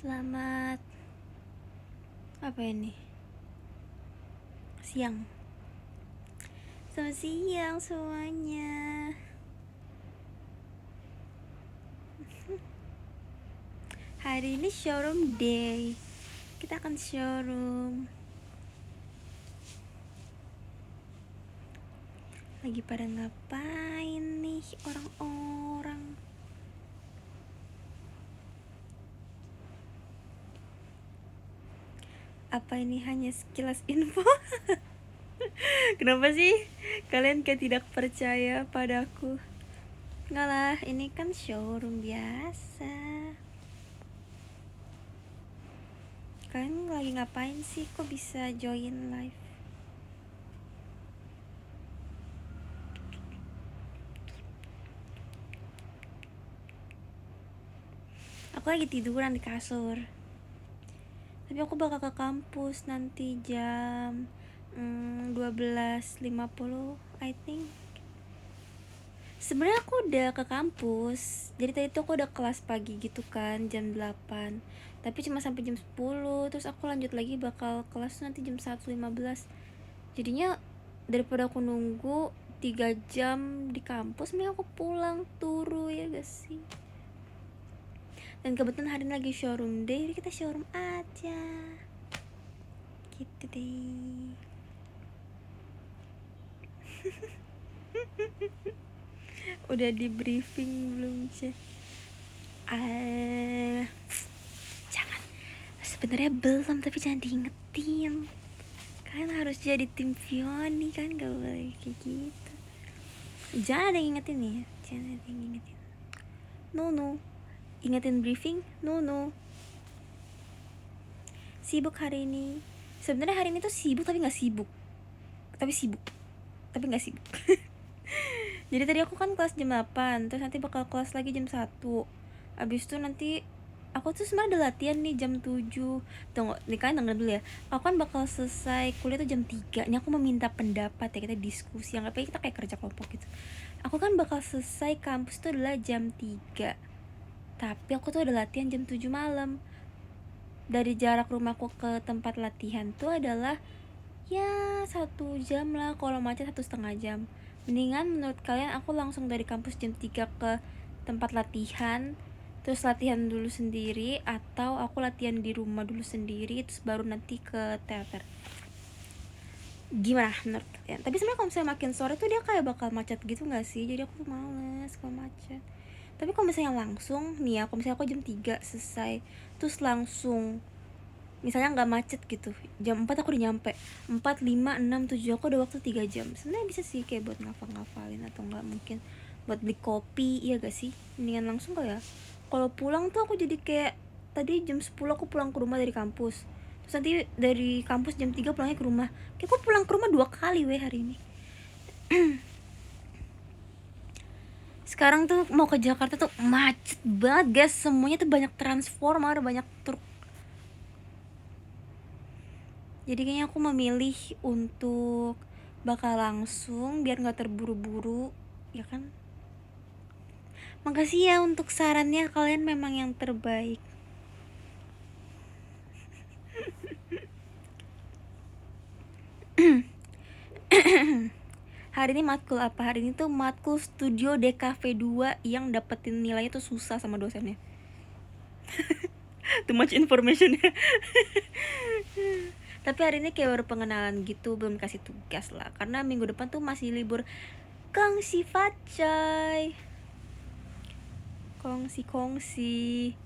Selamat apa ini? Siang. Selamat siang semuanya. Hari ini showroom day. Kita akan showroom. Lagi pada ngapain nih orang-orang? Apa ini hanya sekilas info? Kenapa sih kalian kayak tidak percaya padaku? Enggak lah, ini kan showroom biasa. Kalian lagi ngapain sih? Kok bisa join live? Aku lagi tiduran di kasur. Tapi aku bakal ke kampus nanti jam 12.50 I think. Sebenarnya aku udah ke kampus. Jadi tadi tuh aku udah kelas pagi gitu kan, jam 8. Tapi cuma sampai jam 10. Terus aku lanjut lagi bakal kelas nanti jam 1.15. Jadinya daripada aku nunggu 3 jam di kampus, mending aku pulang turu, ya gak sih? Dan kebetulan hari ini lagi showroom day, jadi kita showroom aja gitu deh. Udah di briefing belum sih? Jangan, sebenarnya belum, tapi jangan diingetin. Kalian harus jadi tim Fioni kan, gak boleh kayak gitu. Jangan ada yang ingetin ya, jangan ada yang ingetin. No, ingetin briefing, no. Sibuk hari ini. Sebenarnya hari ini tuh sibuk tapi nggak sibuk. Tapi nggak sibuk. Jadi tadi aku kan kelas jam 8, terus nanti bakal kelas lagi jam 1. Abis itu nanti aku tuh sebenarnya ada latihan nih jam 7. Tunggu, nih kalian denger dulu ya. Aku kan bakal selesai kuliah tuh jam 3. Ini aku meminta pendapat ya, kita diskusi. Anggap aja kita kayak kerja kelompok gitu. Aku kan bakal selesai kampus tuh adalah jam 3. Tapi aku tuh ada latihan jam 7 malam. Dari jarak rumahku ke tempat latihan tuh adalah ya 1 jam lah, kalau macet 1,5 jam. Mendingan menurut kalian aku langsung dari kampus jam 3 ke tempat latihan, terus latihan dulu sendiri, atau aku latihan di rumah dulu sendiri terus baru nanti ke teater? Gimana menurut kalian? Tapi sebenarnya kalau misalnya makin sore tuh dia kayak bakal macet gitu gak sih? Jadi aku tuh males kalau macet. Tapi kalau misalnya langsung nih ya, kalau misalnya aku jam 3 selesai terus langsung misalnya nggak macet gitu, jam 4 aku udah nyampe, 4, 5, 6, 7, aku udah waktu 3 jam. Sebenarnya bisa sih kayak buat ngafalin atau nggak mungkin buat beli kopi, iya gak sih? Mendingan langsung kali ya. Kalau pulang tuh aku jadi kayak tadi jam 10 aku pulang ke rumah dari kampus, terus nanti dari kampus jam 3 pulangnya ke rumah. Kayak aku pulang ke rumah 2 kali hari ini. Sekarang tuh mau ke Jakarta tuh macet banget guys, semuanya tuh banyak transformer, banyak truk. Jadi kayaknya aku memilih untuk bakal langsung biar gak terburu-buru, ya kan? Makasih ya untuk sarannya, kalian memang yang terbaik. Hari ini matkul apa? Hari ini tuh matkul studio DKV 2 yang dapetin nilainya tuh susah sama dosennya. Too much information ya. Tapi hari ini kayak baru pengenalan gitu, belum kasih tugas lah, karena minggu depan tuh masih libur kongsi facai. Kongsi.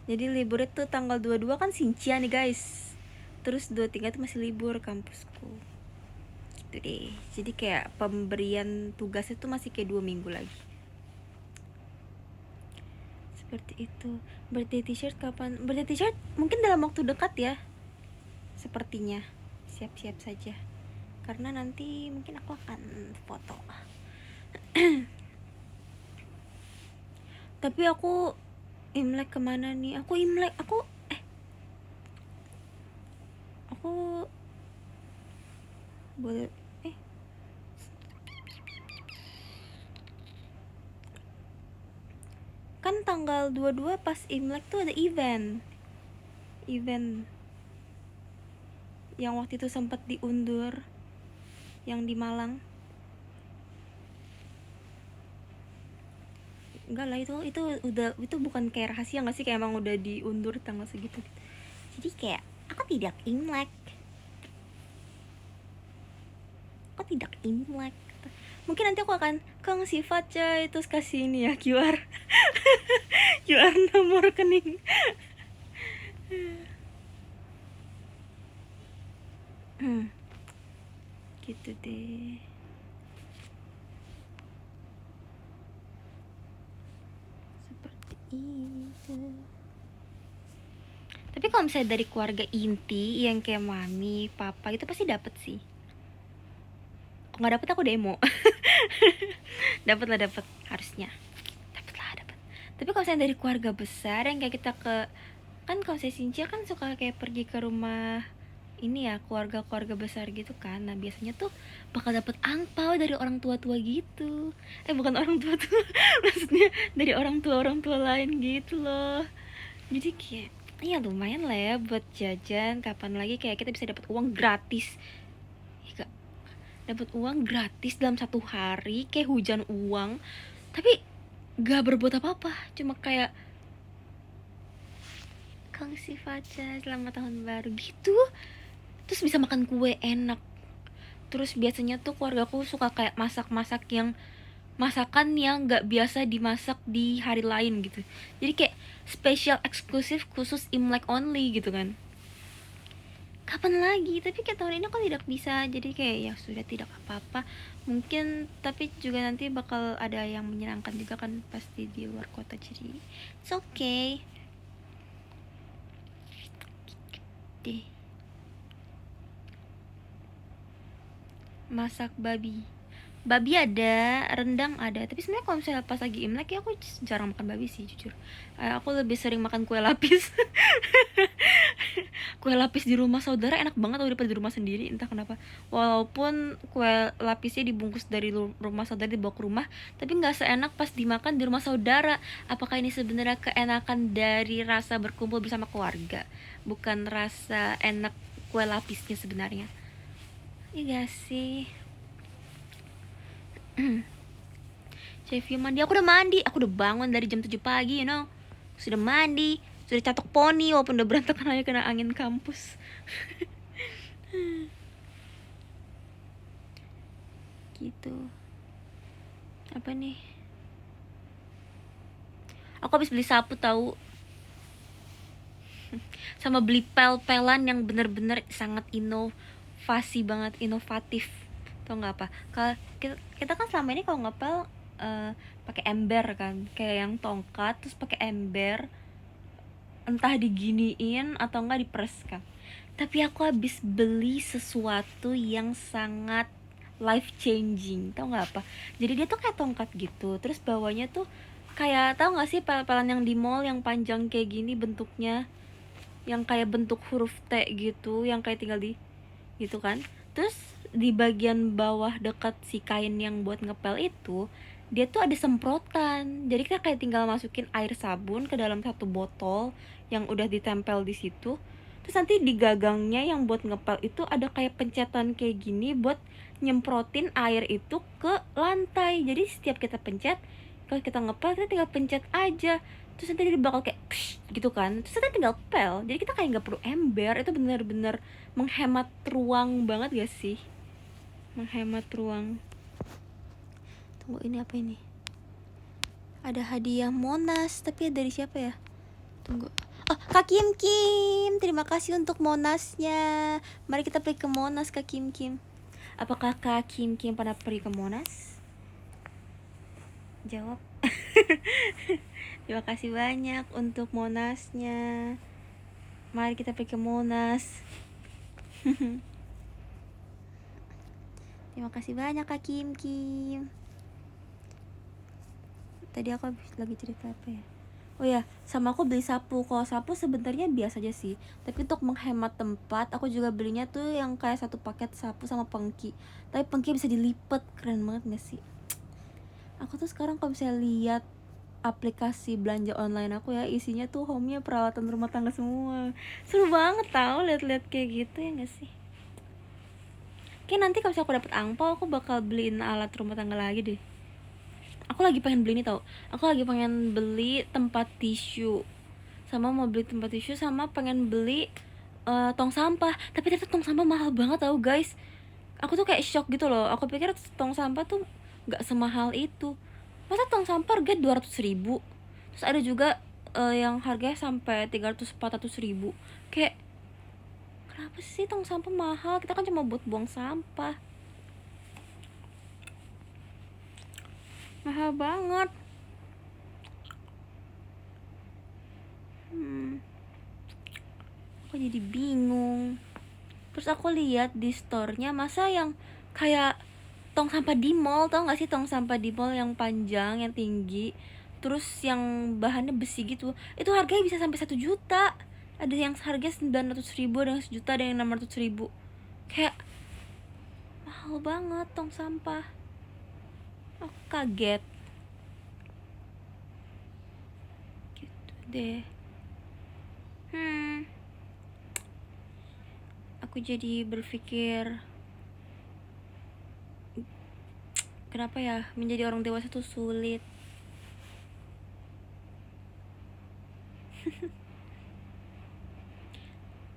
Jadi liburnya tuh tanggal 22 kan Sincia nih guys. Terus 23 tuh masih libur kampusku. Gitu deh. Jadi kayak pemberian tugasnya tuh masih kayak 2 minggu lagi. Seperti itu. Birthday t-shirt kapan? Birthday t-shirt mungkin dalam waktu dekat ya. Sepertinya. Siap-siap saja. Karena nanti mungkin aku akan foto. Tapi aku Imlek kemana nih? Aku boleh kan tanggal 22 pas Imlek tuh ada event. event yang waktu itu sempat diundur, yang di Malang. Enggak lah, itu bukan kayak rahasia nggak sih, kayak emang udah diundur tanggal segitu. Jadi kayak aku tidak Imlek. Mungkin nanti aku akan Kang sifat coy, terus kasih ini ya QR QR nomor rekening. Gitu deh. Seperti itu. Tapi kalau misalnya dari keluarga inti yang kayak mami, papa itu pasti dapet sih. Kalau nggak dapet aku demo. Dapet harusnya. Dapet. Tapi kalau misalnya dari keluarga besar yang kayak kita kan kalau saya Sincia kan suka kayak pergi ke rumah ini ya, keluarga besar gitu kan. Nah biasanya tuh bakal dapet angpau dari orang tua gitu. Bukan orang tua maksudnya dari orang tua lain gitu loh. Jadi kayak ya lumayan lah ya buat jajan. Kapan lagi kayak kita bisa dapat uang gratis, ya, dapat uang gratis dalam satu hari kayak hujan uang, tapi gak berbuat apa-apa, cuma kayak Kang Sifaca selamat tahun baru gitu, terus bisa makan kue enak. Terus biasanya tuh keluargaku suka kayak masakan yang nggak biasa dimasak di hari lain gitu, jadi kayak spesial eksklusif khusus Imlek only gitu kan. Kapan lagi, tapi kayak tahun ini aku tidak bisa, jadi kayak ya sudah, tidak apa-apa mungkin. Tapi juga nanti bakal ada yang menyenangkan juga kan, pasti di luar kota, jadi it's okay deh. Masak babi ada, rendang ada, tapi sebenarnya kalau misalnya pas lagi Imlek ya aku jarang makan babi sih jujur. Aku lebih sering makan kue lapis. Kue lapis di rumah saudara enak banget daripada di rumah sendiri, entah kenapa. Walaupun kue lapisnya dibungkus dari rumah saudara dibawa ke rumah, tapi nggak seenak pas dimakan di rumah saudara. Apakah ini sebenarnya keenakan dari rasa berkumpul bersama keluarga, bukan rasa enak kue lapisnya sebenarnya? Iya gak sih? Chevy mandi, aku udah bangun dari jam 7 pagi, sudah mandi, sudah catok poni walaupun udah berantakan aja kena angin kampus. Gitu. Apa nih? Aku habis beli sapu tahu. Sama beli pel-pelan yang bener-bener sangat inovatif. Tau nggak apa? Kalau kita kan selama ini kalau ngepel pakai ember kan, kayak yang tongkat terus pakai ember, entah diginiin atau enggak diperes kan. Tapi aku habis beli sesuatu yang sangat life changing, tau nggak apa? Jadi dia tuh kayak tongkat gitu, terus bawahnya tuh kayak, tau nggak sih pel-pelan yang di mall yang panjang kayak gini bentuknya, yang kayak bentuk huruf T gitu, yang kayak tinggal di gitu kan. Terus di bagian bawah dekat si kain yang buat ngepel itu, dia tuh ada semprotan. Jadi kita kayak tinggal masukin air sabun ke dalam satu botol yang udah ditempel di situ. Terus nanti di gagangnya yang buat ngepel itu ada kayak pencetan kayak gini buat nyemprotin air itu ke lantai. Jadi setiap kita pencet, kalau kita ngepel kita tinggal pencet aja, terus nanti dia bakal kayak psh, gitu kan. Terus kita tinggal pel, jadi kita kayak nggak perlu ember. Itu bener-bener menghemat ruang banget gak sih? Menghemat ruang. Tunggu, ini apa ini? Ada hadiah Monas, tapi dari siapa ya? Tunggu. Oh, Kak Kim, terima kasih untuk Monasnya. Mari kita pergi ke Monas, Kak Kim. Apakah Kak Kim pernah pergi ke Monas? Jawab. Terima kasih banyak untuk Monasnya. Mari kita pergi ke Monas. Terima kasih banyak Kak Kim. Tadi aku lagi cerita apa ya? Oh ya, sama aku beli sapu. Kalau sapu sebenarnya biasa aja sih, tapi untuk menghemat tempat aku juga belinya tuh yang kayak satu paket sapu sama pengki. Tapi pengki bisa dilipat, keren banget gak sih? Aku tuh sekarang kalau misalnya lihat aplikasi belanja online aku ya, isinya tuh home-nya peralatan rumah tangga semua. Seru banget tau lihat-lihat kayak gitu, ya gak sih? Kayak nanti kalau misalnya aku dapet angpau, aku bakal beliin alat rumah tangga lagi deh. Aku lagi pengen beli ini tau, aku lagi pengen beli tempat tisu, sama mau beli tempat tisu, sama pengen beli tong sampah. Tapi ternyata tong sampah mahal banget tau guys. Aku tuh kayak shock gitu loh, aku pikir tong sampah tuh gak semahal itu. Masa tong sampah harga 200.000. Terus ada juga yang harganya sampai 300-400 ribu. Kayak kenapa sih tong sampah mahal? Kita kan cuma buat buang sampah. Mahal banget. Aku jadi bingung. Terus aku lihat di store-nya, masa yang kayak tong sampah di mall, tau gak sih tong sampah di mall yang panjang, yang tinggi, terus yang bahannya besi gitu, itu harganya bisa sampai 1 juta. Ada yang harganya 900 ribu, ada yang 1 juta, ada yang 600 ribu. Kayak mahal banget tong sampah. Aku kaget gitu deh. Aku jadi berpikir, kenapa ya menjadi orang dewasa tuh sulit.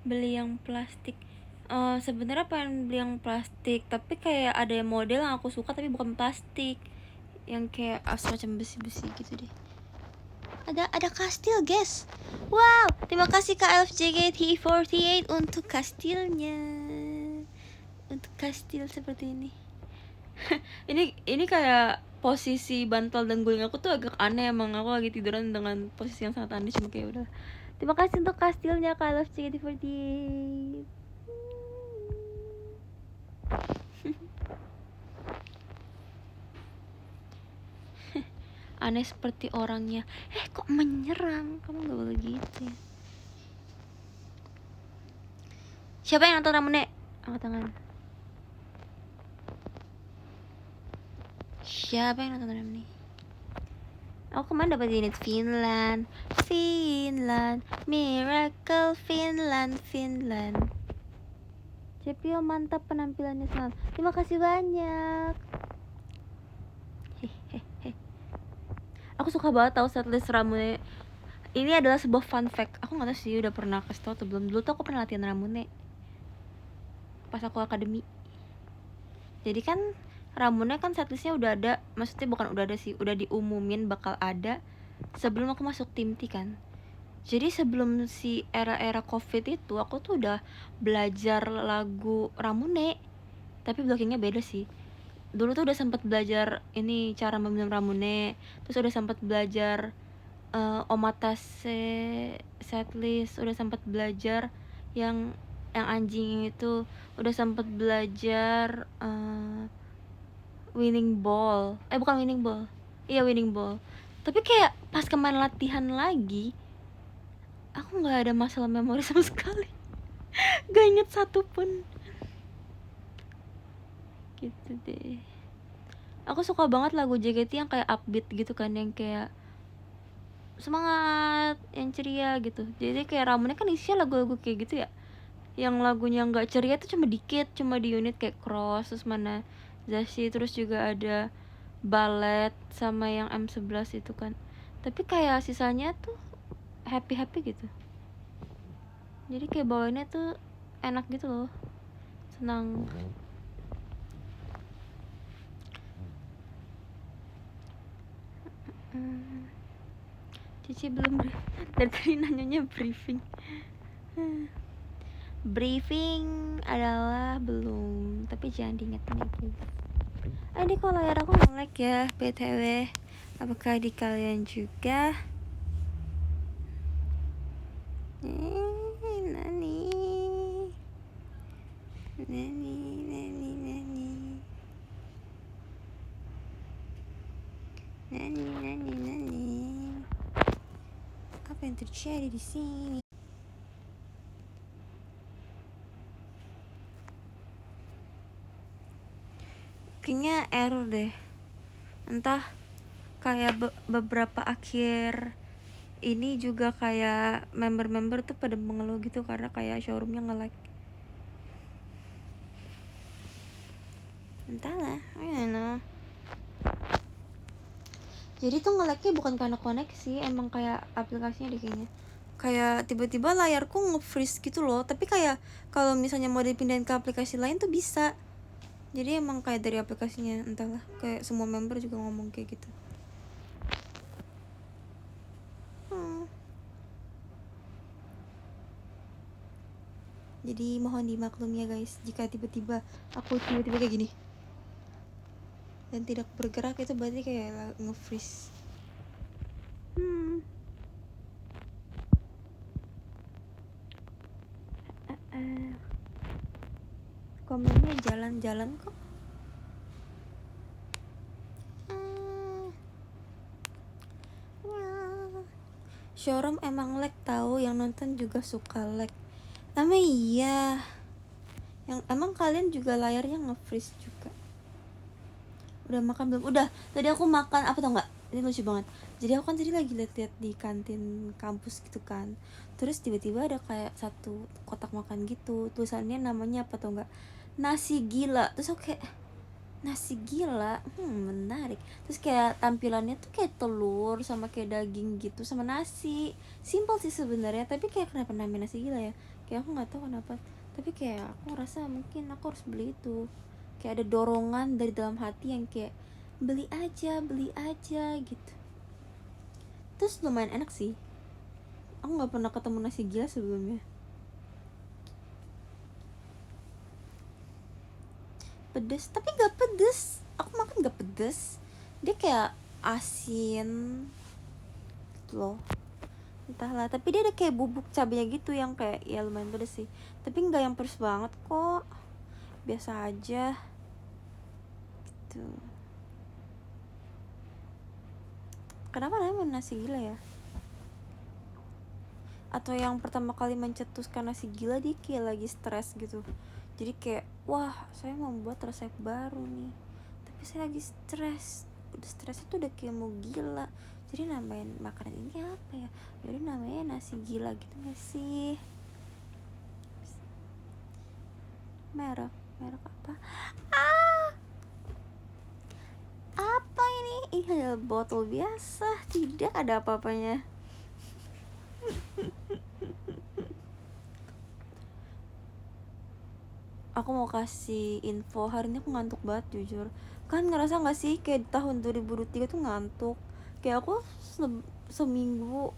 Beli yang plastik, sebenarnya pengen beli yang plastik, tapi kayak ada model yang aku suka tapi bukan plastik, yang kayak semacam besi-besi gitu deh. Ada kastil guys. Wow, terima kasih Kak LFJKT48 untuk kastilnya, untuk kastil seperti ini. ini kayak posisi bantal dan guling aku tuh agak aneh, emang aku lagi tiduran dengan posisi yang sangat aneh, cuma kayak udah. Terima kasih untuk kastilnya Kak LFJKT48. Aneh seperti orangnya. Kok menyerang? Kamu gak boleh gitu ya. Siapa yang nonton Ramune? Angkat tangan. Siapa yang nonton Ramune? Aku kemarin dapat unit Finland, Miracle Finland. Cepio mantap penampilannya selalu. Terima kasih banyak. Aku suka banget tahu setlist Ramune. Ini adalah sebuah fun fact. Aku nggak tahu sih udah pernah kasih tau atau belum. Dulu tuh aku pernah latihan Ramune pas aku akademi. Jadi kan Ramune kan setlistnya udah ada, maksudnya bukan udah ada sih, udah diumumin bakal ada sebelum aku masuk tim T kan. Jadi sebelum si era-era covid itu aku tuh udah belajar lagu Ramune, tapi blockingnya beda sih. Dulu tuh udah sempat belajar ini cara meminum Ramune, terus udah sempat belajar Omatase setlist, udah sempat belajar yang anjing itu, udah sempat belajar winning ball, bukan winning ball, iya winning ball. Tapi kayak pas kemarin latihan lagi, aku nggak ada masalah memori sama sekali. Gak inget satu pun. Gitu deh. Aku suka banget lagu JKT yang kayak upbeat gitu kan, yang kayak semangat, yang ceria gitu. Jadi kayak Ramune kan isinya lagu-lagu kayak gitu ya, yang lagunya nggak ceria tuh cuma dikit, cuma di unit kayak Cross, terus mana Zashi, terus juga ada Ballet sama yang M11 itu kan. Tapi kayak sisanya tuh happy gitu. Jadi kayak bawainnya tuh enak gitu loh, senang. Cici belum dari tadi nanyanya briefing. Briefing adalah belum, tapi jangan diingetin lagi. Ini kok layar aku nge-lag ya BTW. Apakah di kalian juga? Nani. Apa yang terjadi di sini? Kayaknya error deh. Entah kayak beberapa akhir ini juga kayak member-member tuh pada mengeluh gitu karena kayak showroomnya nge-lag. Entahlah, I don't know. Jadi tuh nge-lagnya bukan karena koneksi, emang kayak aplikasinya deh kayaknya. Kayak tiba-tiba layarku nge-freeze gitu loh, tapi kayak kalau misalnya mau dipindahin ke aplikasi lain tuh bisa. Jadi emang kayak dari aplikasinya, entahlah, kayak semua member juga ngomong kayak gitu. Jadi mohon dimaklumi ya guys, jika tiba-tiba aku tiba-tiba kayak gini dan tidak bergerak, itu berarti kayak nge-freeze. Komennya jalan-jalan kok. Showroom emang lag tahu, yang nonton juga suka lag. Emang iya. Yang emang kalian juga layarnya nge-freeze juga. Udah makan belum? Udah. Tadi aku makan apa tau nggak? Ini lucu banget. Jadi aku kan tadi lagi liat-liat di kantin kampus gitu kan. Terus tiba-tiba ada kayak satu kotak makan gitu. Tulisannya namanya apa tau nggak? Nasi gila. Terus aku kayak nasi gila, menarik. Terus kayak tampilannya tuh kayak telur sama kayak daging gitu sama nasi. Simple sih sebenarnya, tapi kayak kenapa namanya nasi gila ya? Kayak aku nggak tahu kenapa. Tapi kayak aku ngerasa mungkin aku harus beli itu. Kayak ada dorongan dari dalam hati yang kayak beli aja gitu. Terus lumayan enak sih. Aku nggak pernah ketemu nasi gila sebelumnya. Pedes tapi nggak pedes, aku makan nggak pedes, dia kayak asin gitu loh, entahlah. Tapi dia ada kayak bubuk cabenya gitu yang kayak ya lumayan pedes sih, tapi nggak yang pedes banget kok, biasa aja gitu. Kenapa namanya nasi gila ya? Atau yang pertama kali mencetuskan nasi gila dia kayak lagi stres gitu, jadi kayak wah saya mau buat resep baru nih tapi saya lagi stres, udah stres itu udah kayak mau gila, jadi namain makanan ini apa ya, jadi namanya nasi gila gitu gak sih? Merek apa? Apa ini? Ini adalah botol biasa, tidak ada apa-apanya. Aku mau kasih info, hari ini aku ngantuk banget jujur. Kan ngerasa gak sih kayak di tahun 2023 tuh ngantuk. Kayak aku seminggu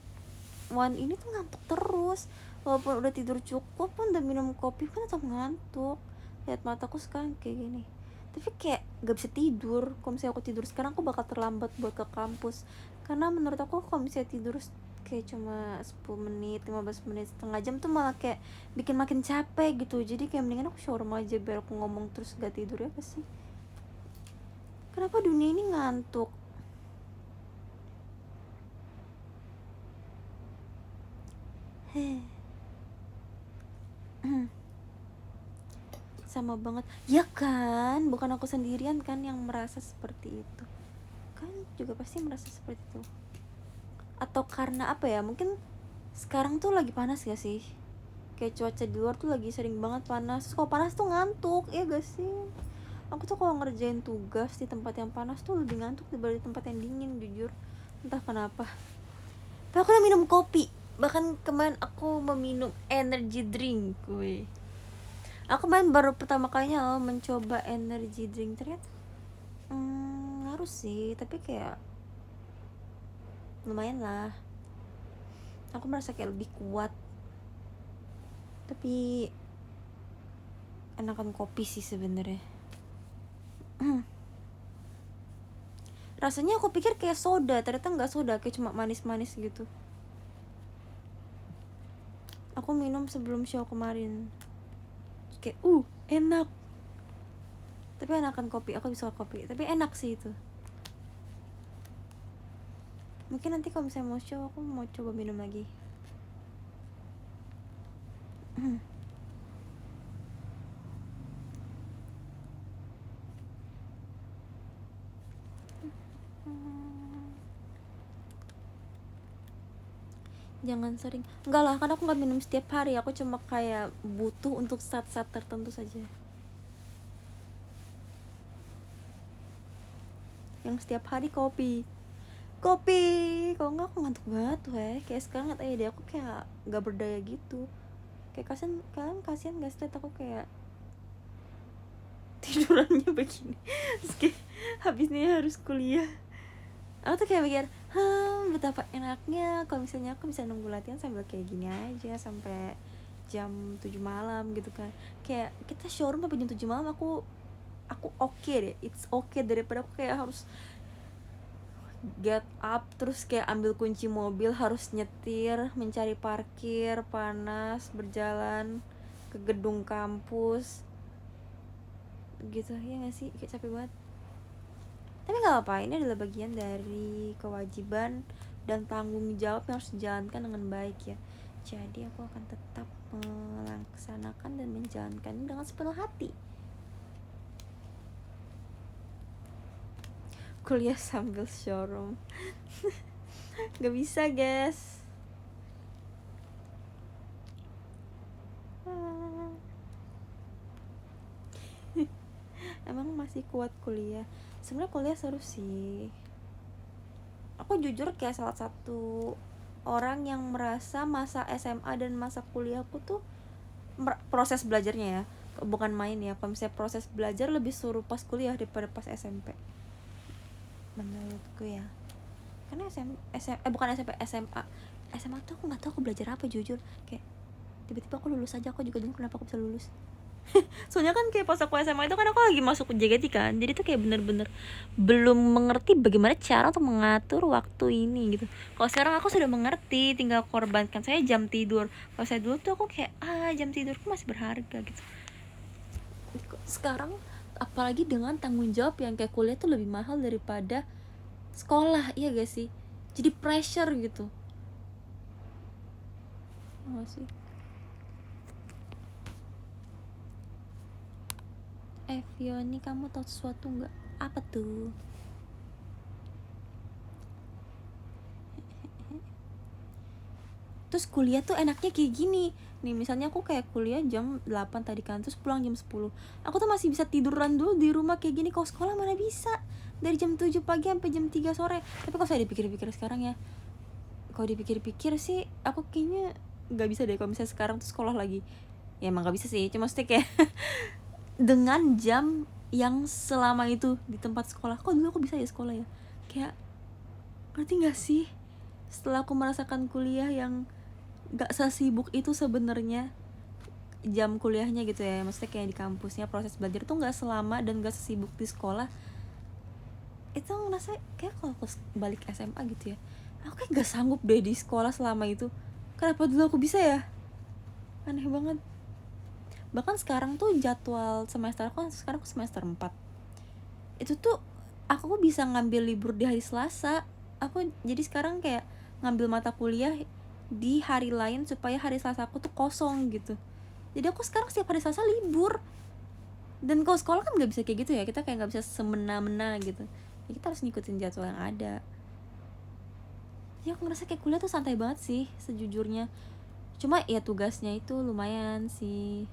ini tuh ngantuk terus. Walaupun udah tidur cukup pun udah minum kopi pun tetap ngantuk. Lihat mataku sekarang kayak gini. Tapi kayak gak bisa tidur. Kalau misalnya aku tidur sekarang aku bakal terlambat buat ke kampus. Karena menurut aku kalau misalnya tidur kayak cuma 10 menit, 15 menit, setengah jam tuh malah kayak bikin makin capek gitu. Jadi kayak mendingan aku showroom aja biar aku ngomong terus gak tidur ya gak sih? Kenapa dunia ini ngantuk? Sama banget ya kan, bukan aku sendirian kan yang merasa seperti itu kan, juga pasti merasa seperti itu. Atau karena apa ya, mungkin sekarang tuh lagi panas gak sih, kayak cuaca di luar tuh lagi sering banget panas. Terus kalau panas tuh ngantuk ya gak sih? Aku tuh kalau ngerjain tugas di tempat yang panas tuh lebih ngantuk daripada di tempat yang dingin jujur, entah kenapa. Tapi aku udah minum kopi, bahkan kemarin aku meminum energy drink. Aku main baru pertama kalinya mencoba energy drink, ternyata harus sih, tapi kayak lumayan lah. Aku merasa kayak lebih kuat, tapi enakan kopi sih sebenarnya. Rasanya aku pikir kayak soda, ternyata nggak soda, kayak cuma manis-manis gitu. Aku minum sebelum show kemarin, kayak enak. Tapi enakan kopi, aku bisa kopi, tapi enak sih itu. Mungkin nanti kalau misalnya mau show aku mau coba minum lagi. Jangan sering. Enggak lah, kan aku nggak minum setiap hari, aku cuma kayak butuh untuk saat-saat tertentu saja. Yang setiap hari kopi, kalau nggak aku ngantuk banget tuh kayak sekarang nggak tahu deh, aku kayak nggak berdaya gitu, kayak kasihan nggak sih aku kayak tidurannya begini. Terus kayak habisnya harus kuliah, aku tuh kayak mikir betapa enaknya kalau misalnya aku bisa nunggu latihan sambil kayak gini aja sampai jam 7 malam gitu kan. Kayak kita showroom sampai jam 7 malam, aku oke deh, it's okay, daripada aku kayak harus get up terus kayak ambil kunci mobil, harus nyetir, mencari parkir, panas, berjalan ke gedung kampus gitu ya nggak sih, kayak capek banget. Tapi nggak apa, ini adalah bagian dari kewajiban dan tanggung jawab yang harus dijalankan dengan baik ya. Jadi aku akan tetap melaksanakan dan menjalankan dengan sepenuh hati. Kuliah sambil showroom nggak bisa guys. Emang masih kuat kuliah. Sebenarnya kuliah seru sih. Aku jujur kayak salah satu orang yang merasa masa SMA dan masa kuliahku tuh proses belajarnya ya, bukan main ya. Kalau misalnya proses belajar lebih seru pas kuliah daripada pas SMP menurutku ya. Karena bukan SMP, SMA tuh aku nggak tahu aku belajar apa jujur. Kayak tiba-tiba aku lulus aja, aku juga bingung kenapa aku bisa lulus. Soalnya kan kayak pas aku SMA itu kan aku lagi masuk ke JKT kan, jadi tuh kayak bener-bener belum mengerti bagaimana cara untuk mengatur waktu ini gitu. Kalau sekarang aku sudah mengerti, tinggal korbankan saya jam tidur. Kalau saya dulu tuh aku kayak jam tidurku masih berharga gitu. Sekarang apalagi dengan tanggung jawab yang kayak kuliah tuh lebih mahal daripada sekolah, iya gak sih? Jadi pressure gitu. Oh sih. Fioni, kamu tahu sesuatu nggak? Apa tuh? Terus kuliah tuh enaknya kayak gini nih, misalnya aku kayak kuliah jam 8 tadi kan, terus pulang jam 10, aku tuh masih bisa tiduran dulu di rumah kayak gini. Kalau sekolah mana bisa, dari jam 7 pagi sampai jam 3 sore. Tapi kalau saya dipikir-pikir sekarang ya, kalau dipikir-pikir sih aku kayaknya nggak bisa deh kalau misalnya sekarang tuh sekolah lagi. Ya emang nggak bisa sih, cuma maksudnya kayak dengan jam yang selama itu di tempat sekolah, kok dulu aku bisa ya sekolah ya, kayak ngerti nggak sih? Setelah aku merasakan kuliah yang gak sesibuk itu sebenarnya jam kuliahnya gitu ya, maksudnya kayak di kampusnya proses belajar tuh gak selama dan gak sesibuk di sekolah. Itu ngerasa kayak kalau aku balik SMA gitu ya, aku kayak gak sanggup deh di sekolah selama itu. Kenapa dulu aku bisa ya? Aneh banget. Bahkan sekarang tuh jadwal semester aku, sekarang aku semester 4, itu tuh aku bisa ngambil libur di hari Selasa. Aku jadi sekarang kayak ngambil mata kuliah di hari lain supaya hari Selasa aku tuh kosong gitu. Jadi aku sekarang setiap hari Selasa libur. Dan kalau sekolah kan nggak bisa kayak gitu ya, kita kayak nggak bisa semena-mena gitu ya, kita harus ngikutin jadwal yang ada. Ya aku ngerasa kayak kuliah tuh santai banget sih sejujurnya. Cuma ya tugasnya itu lumayan sih.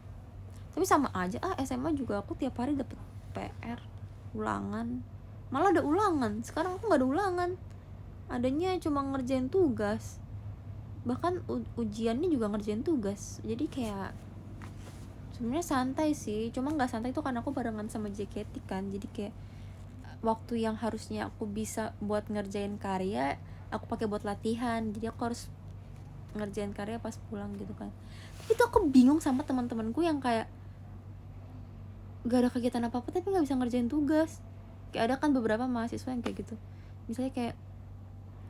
Tapi sama aja SMA juga aku tiap hari dapet PR, ulangan. Malah ada ulangan, sekarang aku nggak ada ulangan, adanya cuma ngerjain tugas. Bahkan ujiannya juga ngerjain tugas. Jadi kayak sebenarnya santai sih, cuma nggak santai itu karena aku barengan sama JKT kan. Jadi kayak waktu yang harusnya aku bisa buat ngerjain karya, aku pakai buat latihan. Jadi aku harus ngerjain karya pas pulang gitu kan. Tapi itu aku bingung sama teman-temanku yang kayak gak ada kegiatan apa-apa tapi nggak bisa ngerjain tugas. Kayak ada kan beberapa mahasiswa yang kayak gitu, misalnya kayak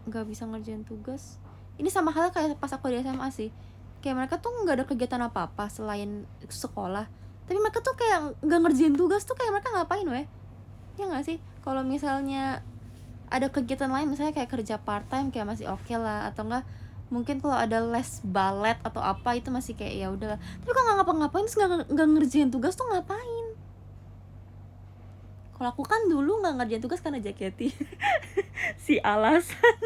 nggak bisa ngerjain tugas. Ini sama halnya kayak pas aku di SMA sih, kayak mereka tuh nggak ada kegiatan apa-apa selain sekolah, tapi mereka tuh kayak nggak ngerjain tugas. Tuh kayak mereka ngapain ya nggak sih? Kalau misalnya ada kegiatan lain, misalnya kayak kerja part time, kayak masih oke lah, atau enggak mungkin kalau ada les balet atau apa itu masih kayak ya udahlah. Tapi kalau nggak ngapa-ngapain terus nggak ngerjain tugas tuh ngapain? Kalau aku kan dulu nggak ngerjain tugas karena JKT. Si alasan.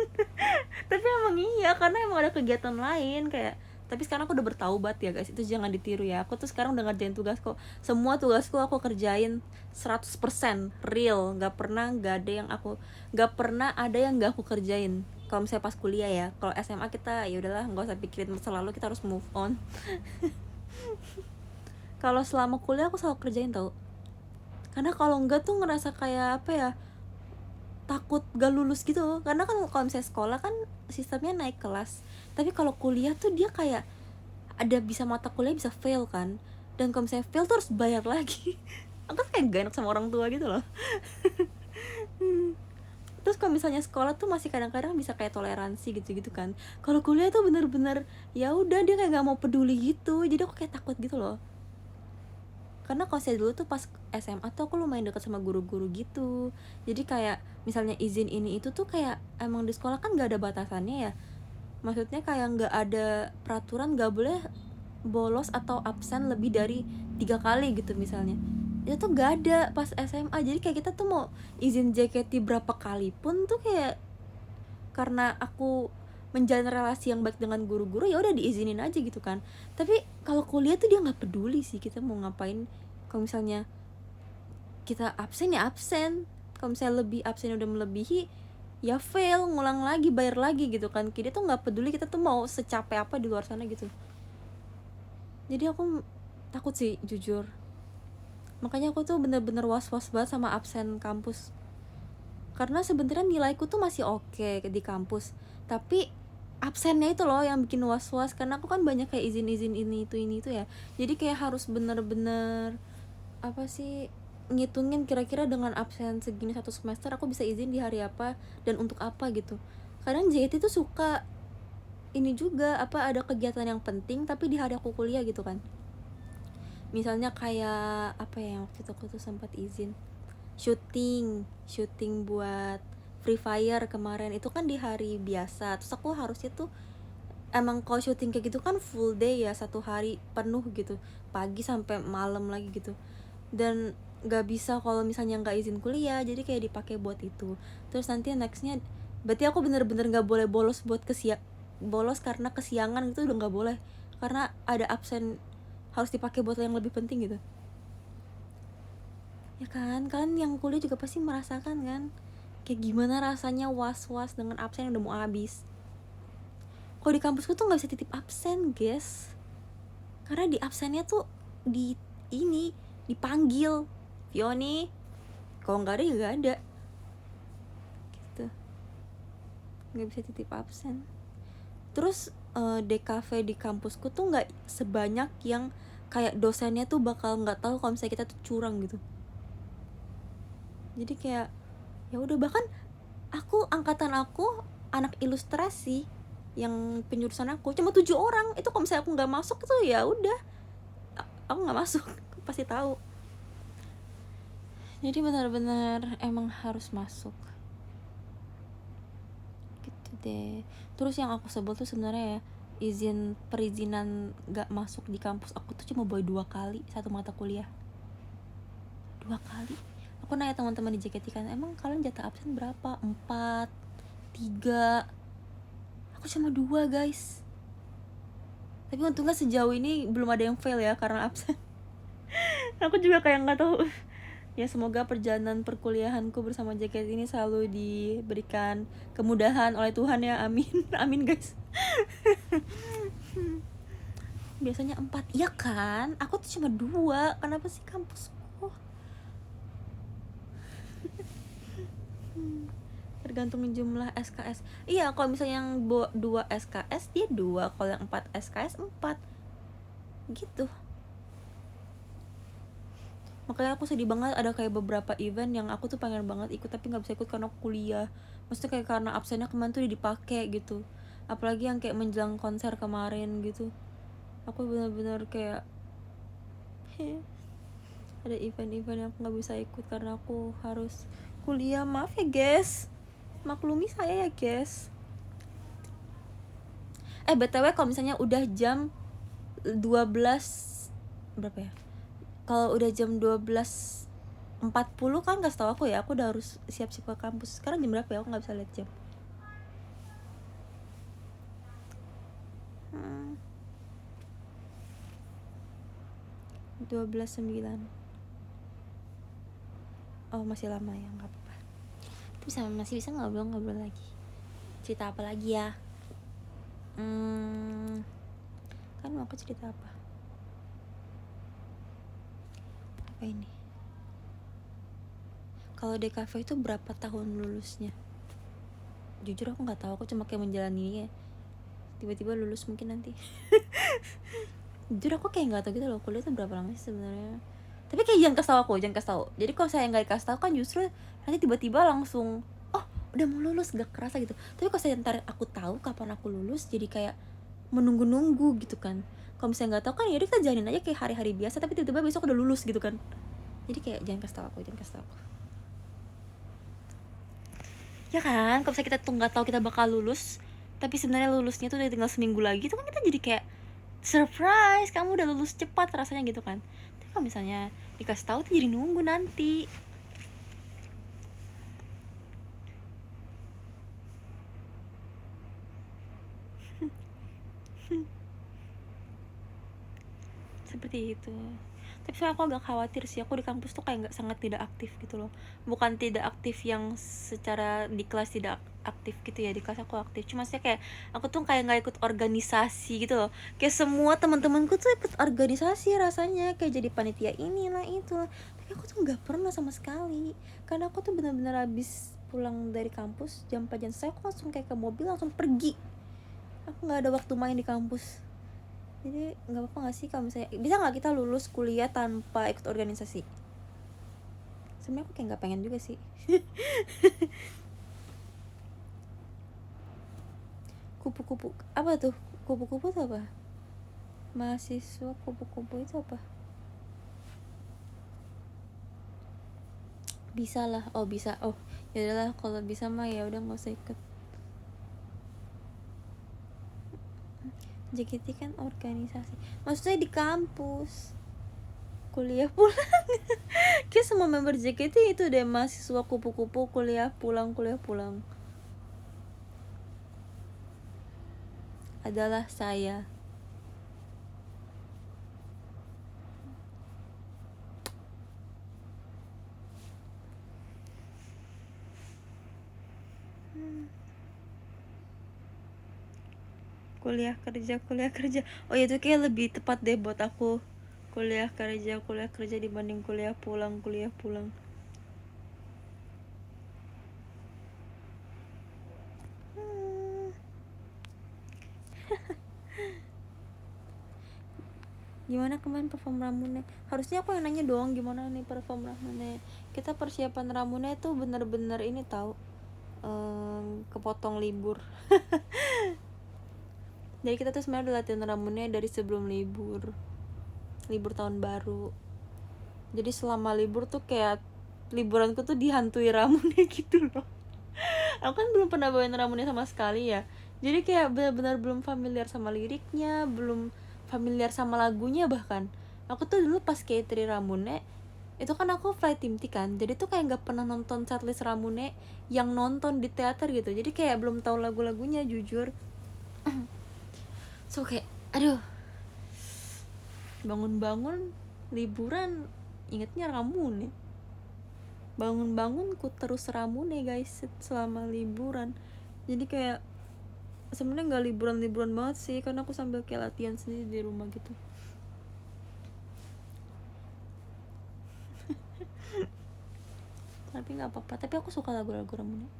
Tapi emang iya, karena emang ada kegiatan lain kayak. Tapi sekarang aku udah bertaubat ya guys, itu jangan ditiru ya. Aku tuh sekarang udah ngerjain tugas kok. Semua tugasku aku kerjain 100% real. Gak pernah ada yang gak aku kerjain. Kalau misalnya pas kuliah ya. Kalau SMA kita ya udahlah, nggak usah pikirin masa lalu, kita harus move on. Kalau selama kuliah aku selalu kerjain tau. Karena kalau enggak tuh ngerasa kayak apa ya, takut gak lulus gitu. Karena kan kalau misalnya sekolah kan sistemnya naik kelas, tapi kalau kuliah tuh dia kayak ada bisa mata kuliah bisa fail kan, dan kalau misalnya fail tuh harus bayar lagi. Aku kayak gak enak sama orang tua gitu loh. Terus kalau misalnya sekolah tuh masih kadang-kadang bisa kayak toleransi gitu-gitu kan. Kalau kuliah tuh bener-bener ya udah dia kayak gak mau peduli gitu, jadi aku kayak takut gitu loh. Karena kalau saya dulu tuh pas SMA tuh aku lumayan deket sama guru-guru gitu. Jadi kayak misalnya izin ini itu tuh kayak emang di sekolah kan gak ada batasannya ya. Maksudnya kayak gak ada peraturan gak boleh bolos atau absen lebih dari 3 kali gitu misalnya. Itu tuh gak ada pas SMA. Jadi kayak kita tuh mau izin JKT berapa kali pun tuh kayak, karena aku menjalin relasi yang baik dengan guru-guru ya udah diizinin aja gitu kan. Tapi kalau kuliah tuh dia nggak peduli sih kita mau ngapain. Kalau misalnya kita absen ya absen, kalau misalnya lebih absen udah melebihi ya fail, ngulang lagi, bayar lagi gitu kan. Dia tuh nggak peduli kita tuh mau secapek apa di luar sana gitu. Jadi aku takut sih jujur. Makanya aku tuh bener-bener was-was banget sama absen kampus. Karena sebenarnya nilaiku tuh masih oke di kampus, tapi absennya itu loh yang bikin was-was. Karena aku kan banyak kayak izin-izin ini itu ya. Jadi kayak harus bener-bener apa sih, ngitungin kira-kira dengan absen segini satu semester aku bisa izin di hari apa dan untuk apa gitu. Kadang JT tuh suka ini juga, apa ada kegiatan yang penting tapi di hari aku kuliah gitu kan. Misalnya kayak apa ya, yang waktu itu aku tuh sempat izin syuting buat Free Fire kemarin, itu kan di hari biasa. Terus aku harusnya tuh emang kalau syuting kayak gitu kan full day ya, 1 hari penuh gitu, pagi sampai malam lagi gitu. Dan nggak bisa kalau misalnya nggak izin kuliah, jadi kayak dipakai buat itu. Terus nanti nextnya berarti aku bener-bener nggak boleh bolos bolos karena kesiangan gitu, udah nggak boleh karena ada absen harus dipakai buat yang lebih penting gitu. Ya kan, kalian yang kuliah juga pasti merasakan kan kayak gimana rasanya was-was dengan absen yang udah mau habis. Kalau di kampusku tuh nggak bisa titip absen guys, karena di absennya tuh di ini dipanggil, Fioni, kalau nggak ada ya nggak ada gitu, nggak bisa titip absen. Terus DKV di kampusku tuh nggak sebanyak yang kayak dosennya tuh bakal nggak tahu kalau misalnya kita tuh curang gitu. Jadi kayak ya udah, bahkan angkatan aku anak ilustrasi yang penjurusan aku cuma 7 orang. Itu kalau misalnya aku nggak masuk tuh ya udah, aku nggak masuk. Aku pasti tahu. Jadi benar-benar emang harus masuk gitu deh. Terus yang aku sebel tuh sebenarnya ya, perizinan nggak masuk di kampus aku tuh cuma boleh 2 kali satu mata kuliah. 2 kali. Aku nanya teman-teman di JKT kan, emang kalian jatah absen berapa? 4, 3. Aku cuma 2 guys. Tapi untungnya sejauh ini belum ada yang fail ya karena absen. Aku juga kayak nggak tahu. Ya semoga perjalanan perkuliahanku bersama JKT ini selalu diberikan kemudahan oleh Tuhan ya, amin. Amin guys. Biasanya 4, iya kan? Aku tuh cuma 2. Kenapa sih kampusku? Tergantung jumlah SKS. Iya, kalau misalnya yang 2 SKS dia 2, kalau yang 4 SKS 4 gitu. Makanya aku sedih banget, ada kayak beberapa event yang aku tuh pengen banget ikut tapi nggak bisa ikut karena aku kuliah. Maksudnya kayak karena absennya kemarin tuh dipakai gitu. Apalagi yang kayak menjelang konser kemarin gitu, aku benar-benar kayak ada event-event yang aku nggak bisa ikut karena aku harus kuliah. Maaf ya guys, maklumi saya ya guys. BTW kalau misalnya udah jam 12 berapa ya, kalau udah jam 12 40 kan kasih tau aku ya, aku udah harus siap-siap ke kampus. Sekarang jam berapa ya, aku nggak bisa lihat jam. 12:09. Oh masih lama ya, nggak apa-apa. Masih bisa ngobrol lagi. Cerita apa lagi ya? Kan mau aku cerita apa? Apa ini? Kalau DKV itu berapa tahun lulusnya? Jujur aku nggak tahu, aku cuma kayak menjalani ya. Tiba-tiba lulus mungkin nanti. Jujur aku kayak nggak tahu gitu loh, kuliah tuh berapa lama sih sebenarnya. Tapi kayak jangan kasih tahu. Jadi kalau saya nggak dikasih tahu kan justru nanti tiba-tiba langsung udah mau lulus, gak kerasa gitu. Tapi kalau saya ntar aku tahu kapan aku lulus, jadi kayak menunggu-nunggu gitu kan. Kalau misalnya nggak tahu kan ya kita jalanin aja kayak hari-hari biasa, tapi tiba-tiba besok udah lulus gitu kan. Jadi kayak jangan kasih tahu aku. Ya kan, kalau misalnya kita tuh nggak tahu kita bakal lulus, tapi sebenarnya lulusnya tuh udah tinggal seminggu lagi, itu kan kita jadi kayak surprise, kamu udah lulus cepat rasanya gitu kan. Tapi kalau misalnya dikasih tahu tuh jadi nunggu nanti. Seperti itu. Tapi soalnya aku agak khawatir sih, aku di kampus tuh kayak sangat tidak aktif gitu loh. Bukan tidak aktif yang secara di kelas tidak aktif gitu ya, di kelas aku aktif, cuma sih kayak aku tuh kayak nggak ikut organisasi gitu loh. Kayak semua teman-temanku tuh ikut organisasi rasanya, kayak jadi panitia inilah itu. Tapi aku tuh nggak pernah sama sekali, karena aku tuh benar-benar habis pulang dari kampus jam 4 jam saya, aku langsung kayak ke mobil langsung pergi. Aku nggak ada waktu main di kampus. Jadi nggak apa-apa nggak sih kalau misalnya bisa nggak kita lulus kuliah tanpa ikut organisasi? Sebenarnya aku kayak nggak pengen juga sih. Kupu-kupu apa tuh? Kupu-kupu itu apa? Mahasiswa kupu-kupu itu apa? Bisa lah. Oh bisa. Oh ya udahlah, kalau bisa mah ya udah nggak usah ikut. JKT kan organisasi, maksudnya di kampus kuliah pulang. Kayak semua member JKT itu deh, mahasiswa kupu-kupu kuliah pulang adalah saya. Kuliah kerja. Oh ya, itu kayak lebih tepat deh buat aku. Kuliah kerja dibanding kuliah pulang. Gimana kemarin perform Ramune? Harusnya aku yang nanya dong, gimana nih perform Ramune. Kita persiapan Ramune tuh bener-bener ini tahu, kepotong libur. Jadi kita tuh sebenarnya udah latihan Ramune dari sebelum libur tahun baru. Jadi selama libur tuh kayak liburanku tuh dihantui Ramune gitu loh. Aku kan belum pernah bawain Ramune sama sekali ya, jadi kayak benar-benar belum familiar sama liriknya, belum familiar sama lagunya. Bahkan aku tuh dulu pas K3 Ramune itu kan aku flight team T kan, jadi tuh kayak nggak pernah nonton setlist Ramune yang nonton di teater gitu, jadi kayak belum tahu lagu-lagunya jujur. So kayak aduh, bangun-bangun liburan ingetnya Ramune, bangun-bangun ku terus Ramune guys selama liburan. Jadi kayak sebenarnya nggak liburan banget sih, karena aku sambil kayak latihan sendiri di rumah gitu. Tapi nggak apa-apa, tapi aku suka lagu-lagu Ramune.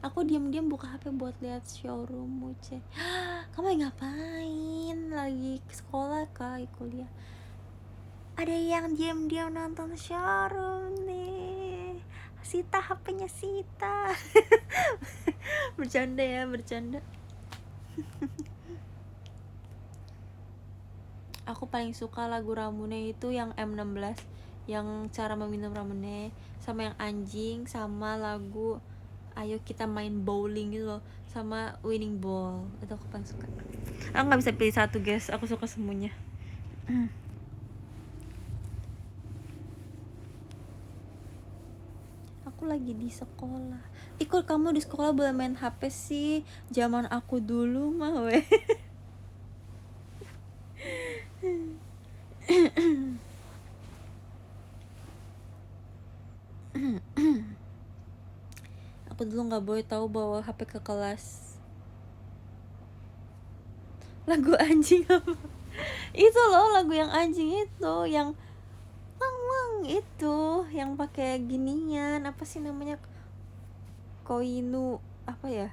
Aku diam-diam buka HP buat lihat showroom Muce. Kamu ngapain? Lagi ke sekolah kah? Kuliah? Ada yang diam-diam nonton showroom nih. Sita, HP-nya Sita. Bercanda ya, bercanda. Aku paling suka lagu Ramune itu yang M16, yang cara meminum Ramune, sama yang anjing, sama lagu Ayo Kita Main Bowling gitu loh, sama Winning Ball. Itu aku paling suka. Aku nggak bisa pilih satu guys, aku suka semuanya. Aku lagi di sekolah. Ikut kamu di sekolah boleh main HP sih. Zaman aku dulu mah weh. Aku dulu nggak boleh tahu bawa HP ke kelas. Lagu anjing apa? Itu loh lagu yang anjing itu, yang wang wang itu, yang pakai ginian, apa sih namanya? Koinu apa ya?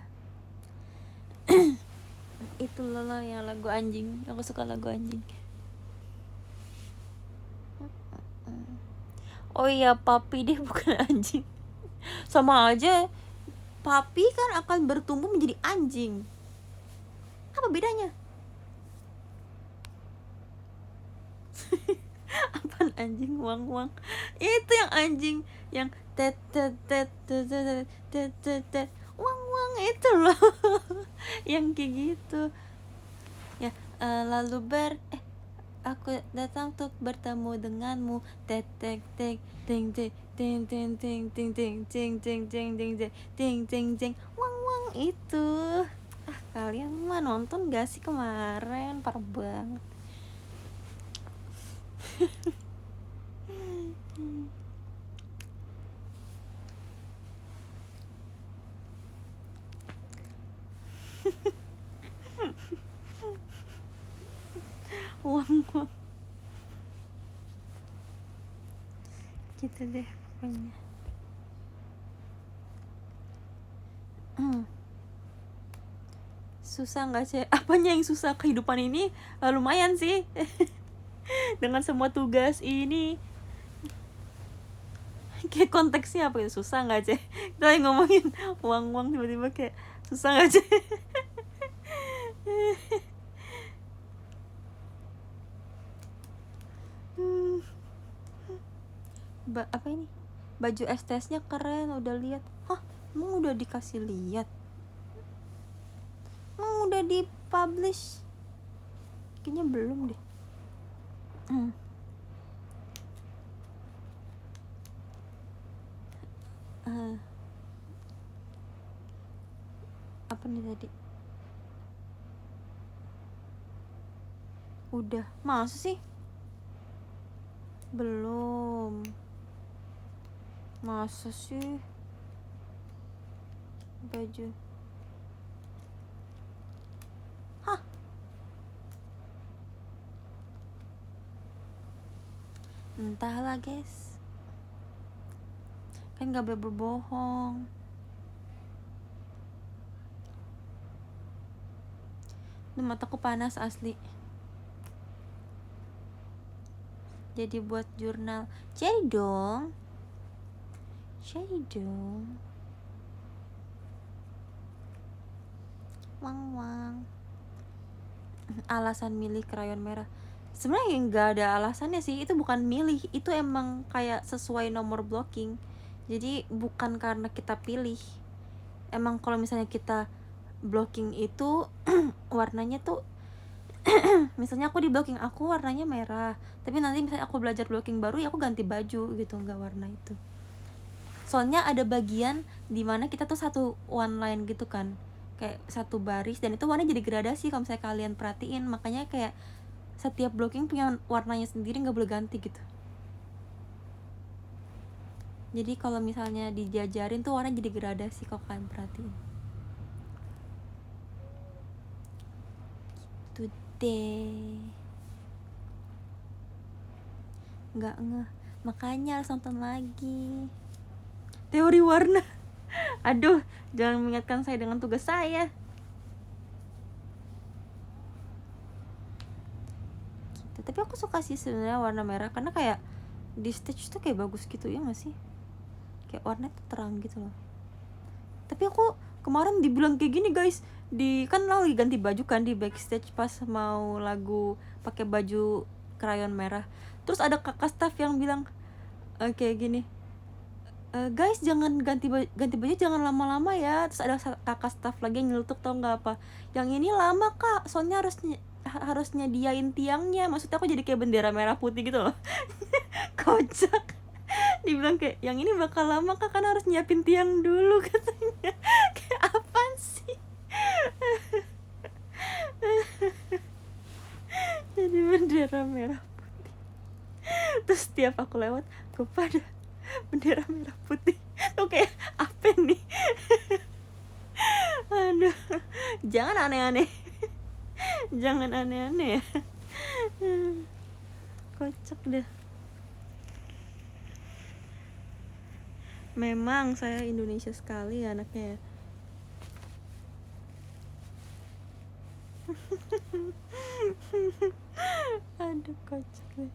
Itu loh yang lagu anjing. Aku suka lagu anjing. Oh iya, papi deh bukan anjing. Sama aja. Papi kan akan bertumbuh menjadi anjing. Apa bedanya? Apaan anjing wang wang? Itu yang anjing yang tet tet tet tet tet tet tet tet wang wang itu loh. Yang kayak gitu. Ya, lalu aku datang untuk bertemu denganmu. Tet tek tek ting ting ting ting ting ting ting ting ting ting ting ting ting ting wang wang itu. Kalian mah nonton gak sih kemarin? Parah banget. Wang wang gitu deh pokoknya. Susah nggak sih? Apanya yang susah? Kehidupan ini lumayan sih. Dengan semua tugas ini, kayak konteksnya apa itu? Susah nggak sih? Kita lagi ngomongin uang tiba-tiba kayak susah nggak sih? Apa ini? Baju STS-nya keren, udah lihat? Hah, emang udah dikasih lihat? Emang udah dipublish? Kayaknya belum deh. Apa nih tadi? Udah, masa sih? Belum. Masa sih? Baju. Hah? Entahlah guys. Kan gak boleh berbohong. Mataku panas asli. Jadi buat jurnal. Jadi dong. Wang wang. Alasan milih krayon merah. Sebenarnya nggak ada alasannya sih. Itu bukan milih. Itu emang kayak sesuai nomor blocking. Jadi bukan karena kita pilih. Emang kalau misalnya kita blocking itu warnanya tuh misalnya aku di blocking aku warnanya merah, tapi nanti misalnya aku belajar blocking baru ya aku ganti baju gitu, nggak warna itu. Soalnya ada bagian dimana kita tuh satu one line gitu kan, kayak satu baris, dan itu warnanya jadi gradasi kalau misalnya kalian perhatiin. Makanya kayak setiap blocking punya warnanya sendiri, nggak boleh ganti gitu. Jadi kalau misalnya dijajarin tuh warnanya jadi gradasi kalau kalian perhatiin gitu deh. Nggak ngeh, makanya harus nonton lagi teori warna. Aduh, jangan mengingatkan saya dengan tugas saya gitu. Tapi aku suka sih sebenarnya warna merah, karena kayak di stage tuh kayak bagus gitu ya nggak sih, kayak warnanya tuh terang gitu loh. Tapi aku kemarin dibilang kayak gini guys, kan lagi ganti baju kan di backstage pas mau lagu pakai baju krayon merah. Terus ada kakak staff yang bilang kayak gini, guys jangan ganti baju jangan lama-lama ya. Terus ada kakak staff lagi yang nyeletuk, tau nggak apa, yang ini lama kak, soalnya harus nyediain tiangnya, maksudnya aku jadi kayak bendera merah putih gitu loh. Kocak. Dibilang kayak yang ini bakal lama kak, kan harus nyiapin tiang dulu katanya. Kayak apaan sih. Jadi bendera merah putih. Terus setiap aku lewat kepada bendera merah putih, tuh kayak apa nih. Aduh, jangan aneh-aneh. Jangan aneh-aneh ya. Kocak deh. Memang saya Indonesia sekali anaknya. Aduh kocak deh.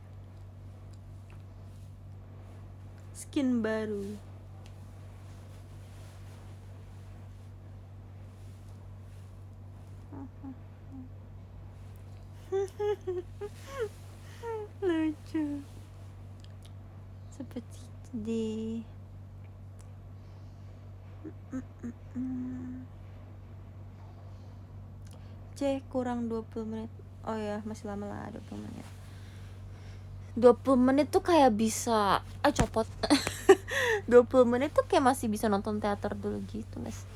Skin baru. Lucu. Seperti di kurang 20 menit. Oh ya, masih lama lah, 20 menit. 20 menit tuh kayak bisa copot. 20 menit tuh kayak masih bisa nonton teater dulu gitu, Mas.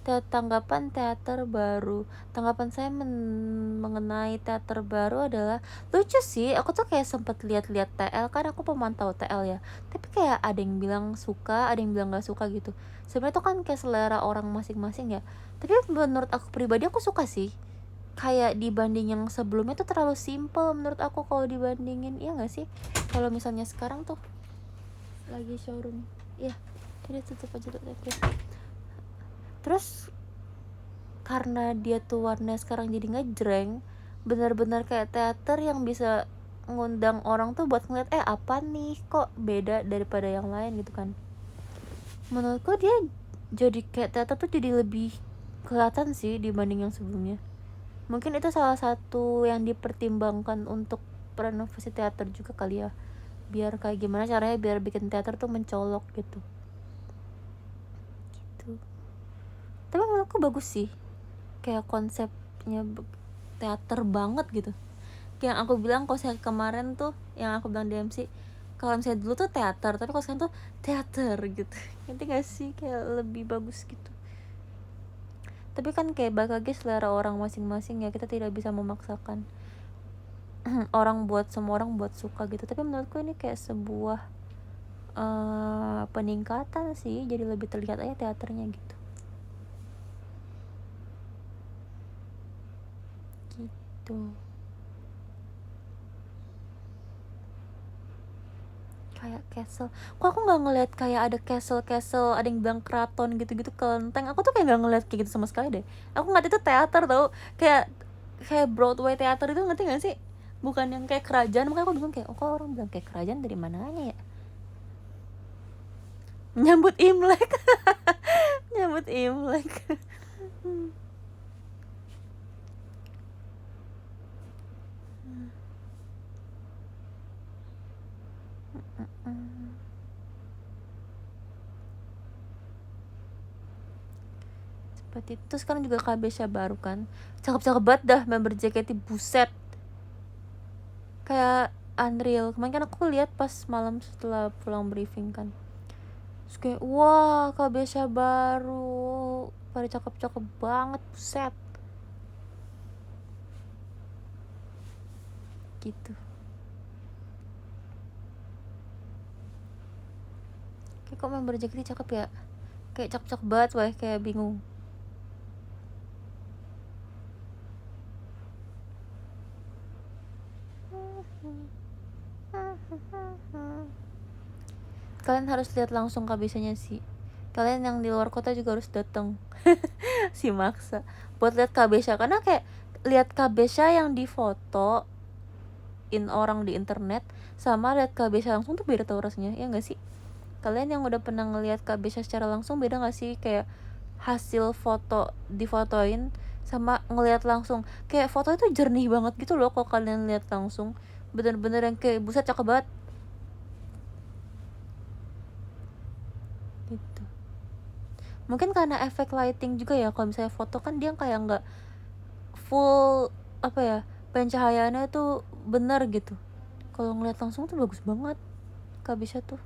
Tanggapan teater baru. Tanggapan saya mengenai teater baru adalah lucu sih. Aku tuh kayak sempet lihat-lihat TL, kan aku pemantau TL ya. Tapi kayak ada yang bilang suka, ada yang bilang gak suka gitu. Sebenarnya tuh kan kayak selera orang masing-masing ya. Tapi menurut aku pribadi aku suka sih. Kayak dibanding yang sebelumnya tuh terlalu simple menurut aku kalau dibandingin, iya gak sih? Kalau misalnya sekarang tuh lagi showroom, ya jadi tutup aja tuh. Terus karena dia tuh warnanya sekarang jadi ngejreng, benar-benar kayak teater yang bisa ngundang orang tuh buat ngeliat apa nih kok beda daripada yang lain gitu kan. Menurutku dia jadi kayak teater tuh jadi lebih kelihatan sih dibanding yang sebelumnya. Mungkin itu salah satu yang dipertimbangkan untuk renovasi teater juga kali ya, biar kayak gimana caranya biar bikin teater tuh mencolok gitu. Tapi menurutku bagus sih, kayak konsepnya teater banget gitu. Kayak yang aku bilang konser kemarin tuh, yang aku bilang di MC, kalau misalnya dulu tuh teater, tapi kalau sekarang tuh teater gitu. Nanti gak sih kayak lebih bagus gitu. Tapi kan kayak balik lagi selera orang masing-masing ya, kita tidak bisa memaksakan orang buat semua orang buat suka gitu. Tapi menurutku ini kayak sebuah peningkatan sih, jadi lebih terlihat aja teaternya gitu. Kayak castle, kok aku nggak ngeliat kayak ada castle, ada yang bilang keraton gitu-gitu, kelenteng. Aku tuh kayak nggak ngeliat kayak gitu sama sekali deh. Aku ngeliat itu teater tau, kayak Broadway teater itu, ngerti gak sih? Bukan yang kayak kerajaan. Makanya aku bingung kayak, kok orang bilang kayak kerajaan dari mananya ya? Nyambut Imlek. Nyambut Imlek. Seperti itu. Terus sekarang juga KBSA baru kan, cakep-cakep banget dah member JKT, buset, kayak unreal. Kemarin kan aku lihat pas malam setelah pulang briefing kan, terus kayak wah KBSA baru pada cakep-cakep banget, buset gitu. Kayak kok member JKT cakep ya, kayak cakep-cakep banget, wah kayak bingung. Kalian harus lihat langsung KBSA-nya sih. Kalian yang di luar kota juga harus datang. Si maksa buat lihat KBSA, karena kayak lihat KBSA yang di foto orang di internet sama lihat KBSA langsung tuh beda tau rasanya, ya nggak sih? Kalian yang udah pernah ngelihat KBSA secara langsung, beda nggak sih kayak hasil foto difotoin sama ngelihat langsung? Kayak foto itu jernih banget gitu loh kalau kalian lihat langsung, bener-bener yang kayak buset cakep banget gitu. Mungkin karena efek lighting juga ya, kalau misalnya foto kan dia kayak nggak full apa ya, pencahayaannya tuh benar gitu. Kalau ngeliat langsung tuh bagus banget Kabisha tuh.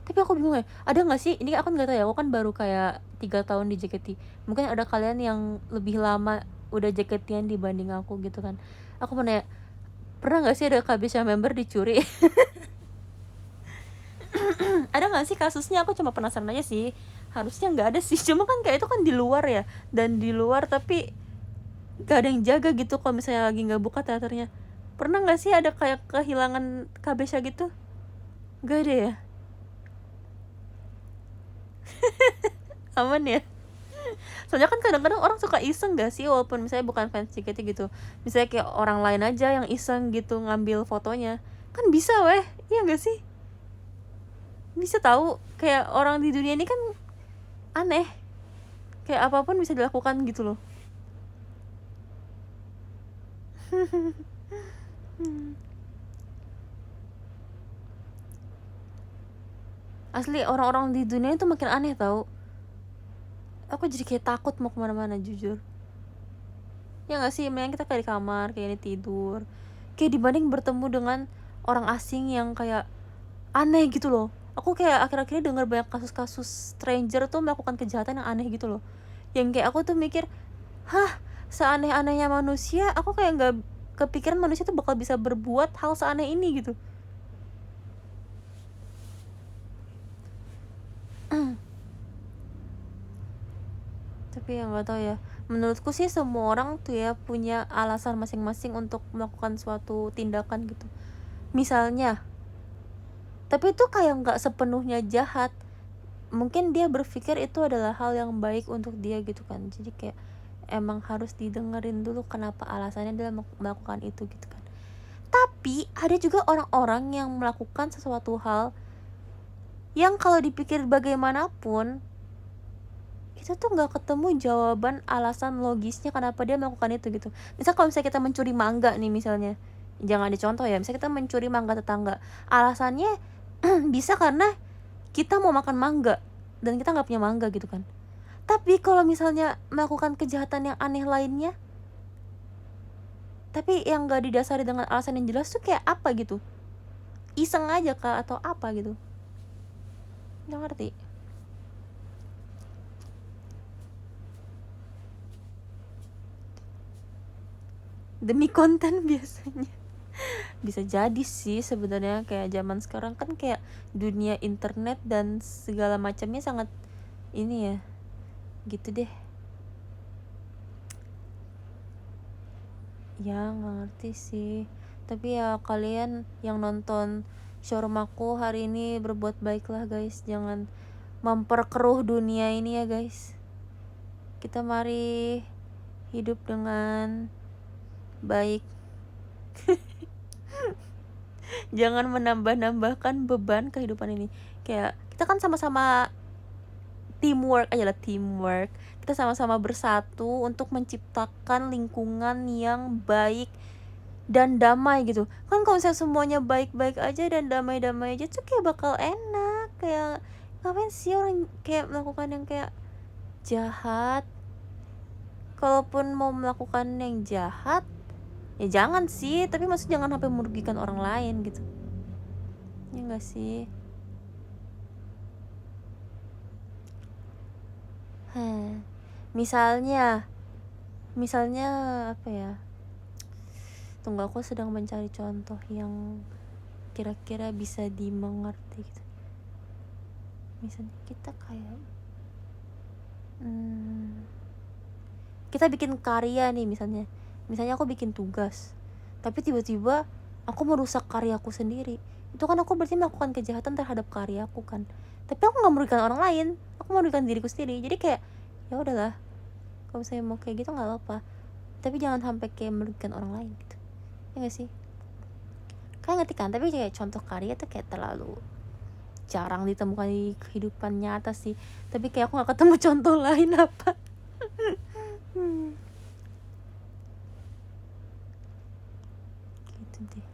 Tapi aku bingung ya, ada nggak sih, ini aku nggak tahu ya, aku kan baru kayak 3 tahun di JKT, mungkin ada kalian yang lebih lama udah JKT-an dibanding aku gitu kan. Aku mau nanya, pernah nggak sih ada Kabisha member dicuri? Ada nggak sih kasusnya? Aku cuma penasaran aja sih. Harusnya nggak ada sih, cuma kan kayak itu kan di luar ya, dan di luar tapi gak ada yang jaga gitu kalau misalnya lagi nggak buka teaternya. Pernah nggak sih ada kayak kehilangan Kabisha gitu? Gak ada ya? Aman ya? Soalnya kan kadang-kadang orang suka iseng gak sih, walaupun misalnya bukan fans JKT gitu, misalnya kayak orang lain aja yang iseng gitu ngambil fotonya, kan bisa weh, iya gak sih? Bisa tahu, kayak orang di dunia ini kan aneh, kayak apapun bisa dilakukan gitu loh. Asli orang-orang di dunia itu makin aneh tau. Aku jadi kayak takut mau kemana-mana jujur. Ya nggak sih, mending kita kayak di kamar kayak ini tidur, kayak dibanding bertemu dengan orang asing yang kayak aneh gitu loh. Aku kayak akhir-akhir ini dengar banyak kasus-kasus stranger tuh melakukan kejahatan yang aneh gitu loh, yang kayak aku tuh mikir, hah, seaneh-anehnya manusia aku kayak nggak kepikiran manusia tuh bakal bisa berbuat hal seaneh ini gitu. Tapi ya nggak tahu ya, menurutku sih semua orang tuh ya punya alasan masing-masing untuk melakukan suatu tindakan gitu. Misalnya, tapi itu kayak nggak sepenuhnya jahat, mungkin dia berpikir itu adalah hal yang baik untuk dia gitu kan. Jadi kayak emang harus didengerin dulu kenapa alasannya dia melakukan itu gitu kan. Tapi ada juga orang-orang yang melakukan sesuatu hal yang kalau dipikir bagaimanapun itu tuh nggak ketemu jawaban alasan logisnya kenapa dia melakukan itu gitu. Misal kalau misalnya kita mencuri mangga nih misalnya, jangan dicontoh ya, misalnya kita mencuri mangga tetangga, alasannya bisa karena kita mau makan mangga dan kita nggak punya mangga gitu kan. Tapi kalau misalnya melakukan kejahatan yang aneh lainnya, tapi yang nggak didasari dengan alasan yang jelas tuh kayak apa gitu, iseng aja kah atau apa gitu, nggak ngerti. Demi konten biasanya. Bisa jadi sih sebenarnya, kayak zaman sekarang kan kayak dunia internet dan segala macamnya sangat ini ya, gitu deh. Ya nggak ngerti sih, tapi ya kalian yang nonton showroom aku hari ini berbuat baiklah guys, jangan memperkeruh dunia ini ya guys. Kita mari hidup dengan baik. Jangan menambah-nambahkan beban kehidupan ini. Kayak kita kan sama-sama teamwork aja lah, teamwork. Kita sama-sama bersatu untuk menciptakan lingkungan yang baik dan damai gitu. Kan kalau misalnya semuanya baik-baik aja dan damai-damai aja tuh kayak bakal enak. Kayak ngapain sih orang kayak melakukan yang kayak jahat? Kalaupun mau melakukan yang jahat, ya jangan sih, tapi maksud jangan sampai merugikan orang lain gitu. Ya enggak sih? Misalnya apa ya? Tunggu, aku sedang mencari contoh yang kira-kira bisa dimengerti gitu. Misalnya kita kayak kita bikin karya nih misalnya aku bikin tugas, tapi tiba-tiba aku merusak karyaku sendiri. Itu kan aku berarti melakukan kejahatan terhadap karyaku kan. Tapi aku nggak merugikan orang lain, aku merugikan diriku sendiri. Jadi kayak ya udahlah, kalau misalnya mau kayak gitu nggak apa-apa, tapi jangan sampai kayak merugikan orang lain gitu. Ya nggak sih? Kalian ngerti kan? Tapi kayak contoh karya tuh kayak terlalu jarang ditemukan di kehidupan nyata sih. Tapi kayak aku nggak ketemu contoh lain apa. Gitu deh.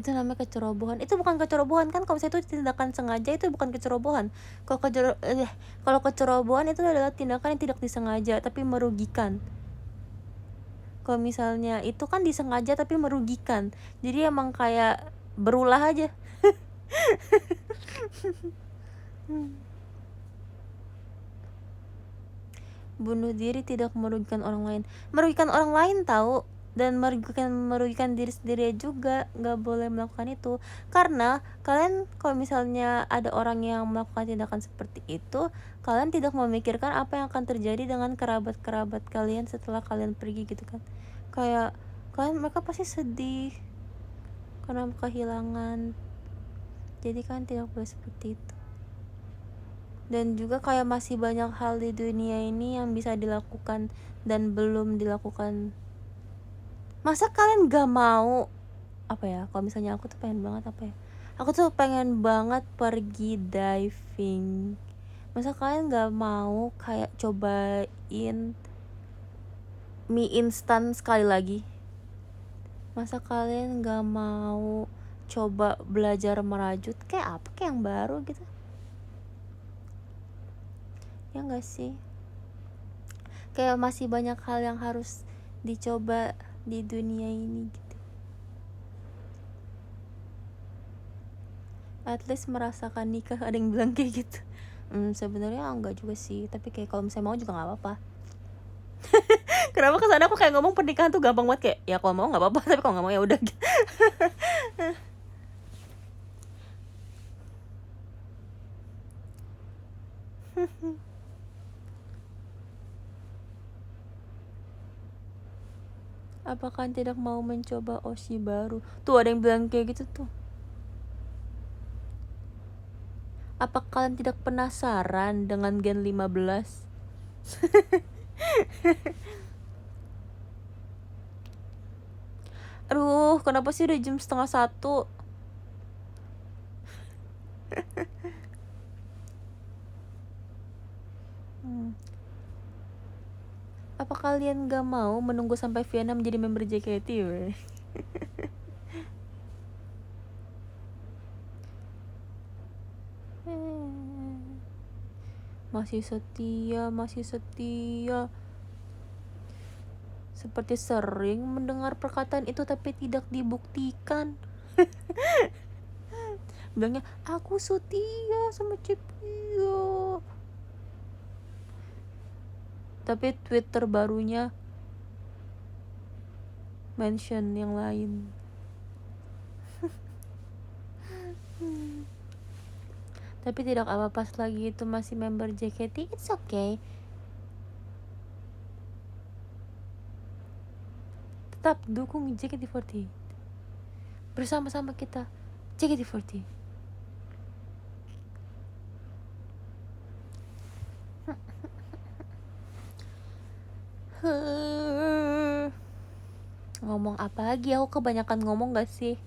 Itu namanya kecerobohan. Itu bukan kecerobohan kan, kalau misalnya itu tindakan sengaja itu bukan kecerobohan. Kalau kecerobohan itu adalah tindakan yang tidak disengaja tapi merugikan. Kalau misalnya itu kan disengaja tapi merugikan, jadi emang kayak berulah aja. Bunuh diri tidak merugikan orang lain tahu, dan merugikan diri sendiri juga. Nggak boleh melakukan itu, karena kalian kalau misalnya ada orang yang melakukan tindakan seperti itu, kalian tidak memikirkan apa yang akan terjadi dengan kerabat kalian setelah kalian pergi gitu kan. Kayak mereka pasti sedih karena kehilangan, jadi kan tidak boleh seperti itu. Dan juga kayak masih banyak hal di dunia ini yang bisa dilakukan dan belum dilakukan. Masa kalian gak mau kalau misalnya aku tuh pengen banget pergi diving. Masa kalian gak mau kayak cobain mie instan sekali lagi? Masa kalian gak mau coba belajar merajut kayak yang baru gitu? Ya gak sih? Kayak masih banyak hal yang harus dicoba di dunia ini gitu. At least merasakan nikah. Ada yang bilang kayak gitu. Sebenarnya enggak juga sih, tapi kayak kalau misalnya mau juga nggak apa-apa. Kenapa kesana aku kayak ngomong pernikahan tuh gampang banget, kayak ya kalau mau nggak apa-apa, tapi kalau nggak mau ya udah. Apakah tidak mau mencoba Oshi baru? Tuh ada yang bilang kayak gitu tuh. Apa kalian tidak penasaran dengan Gen 15? Aduh, kenapa sih udah jam 12:30? Apa kalian gak mau menunggu sampai Vietnam menjadi member JKT? Masih setia. Seperti sering mendengar perkataan itu tapi tidak dibuktikan. Bilangnya aku setia sama Cepio, tapi tweet terbarunya mention yang lain. Tapi tidak apa-apa, lagi itu masih member JKT, it's okay. Tetap dukung JKT48. Bersama-sama kita JKT48. Ngomong apa lagi? Aku kebanyakan ngomong gak sih?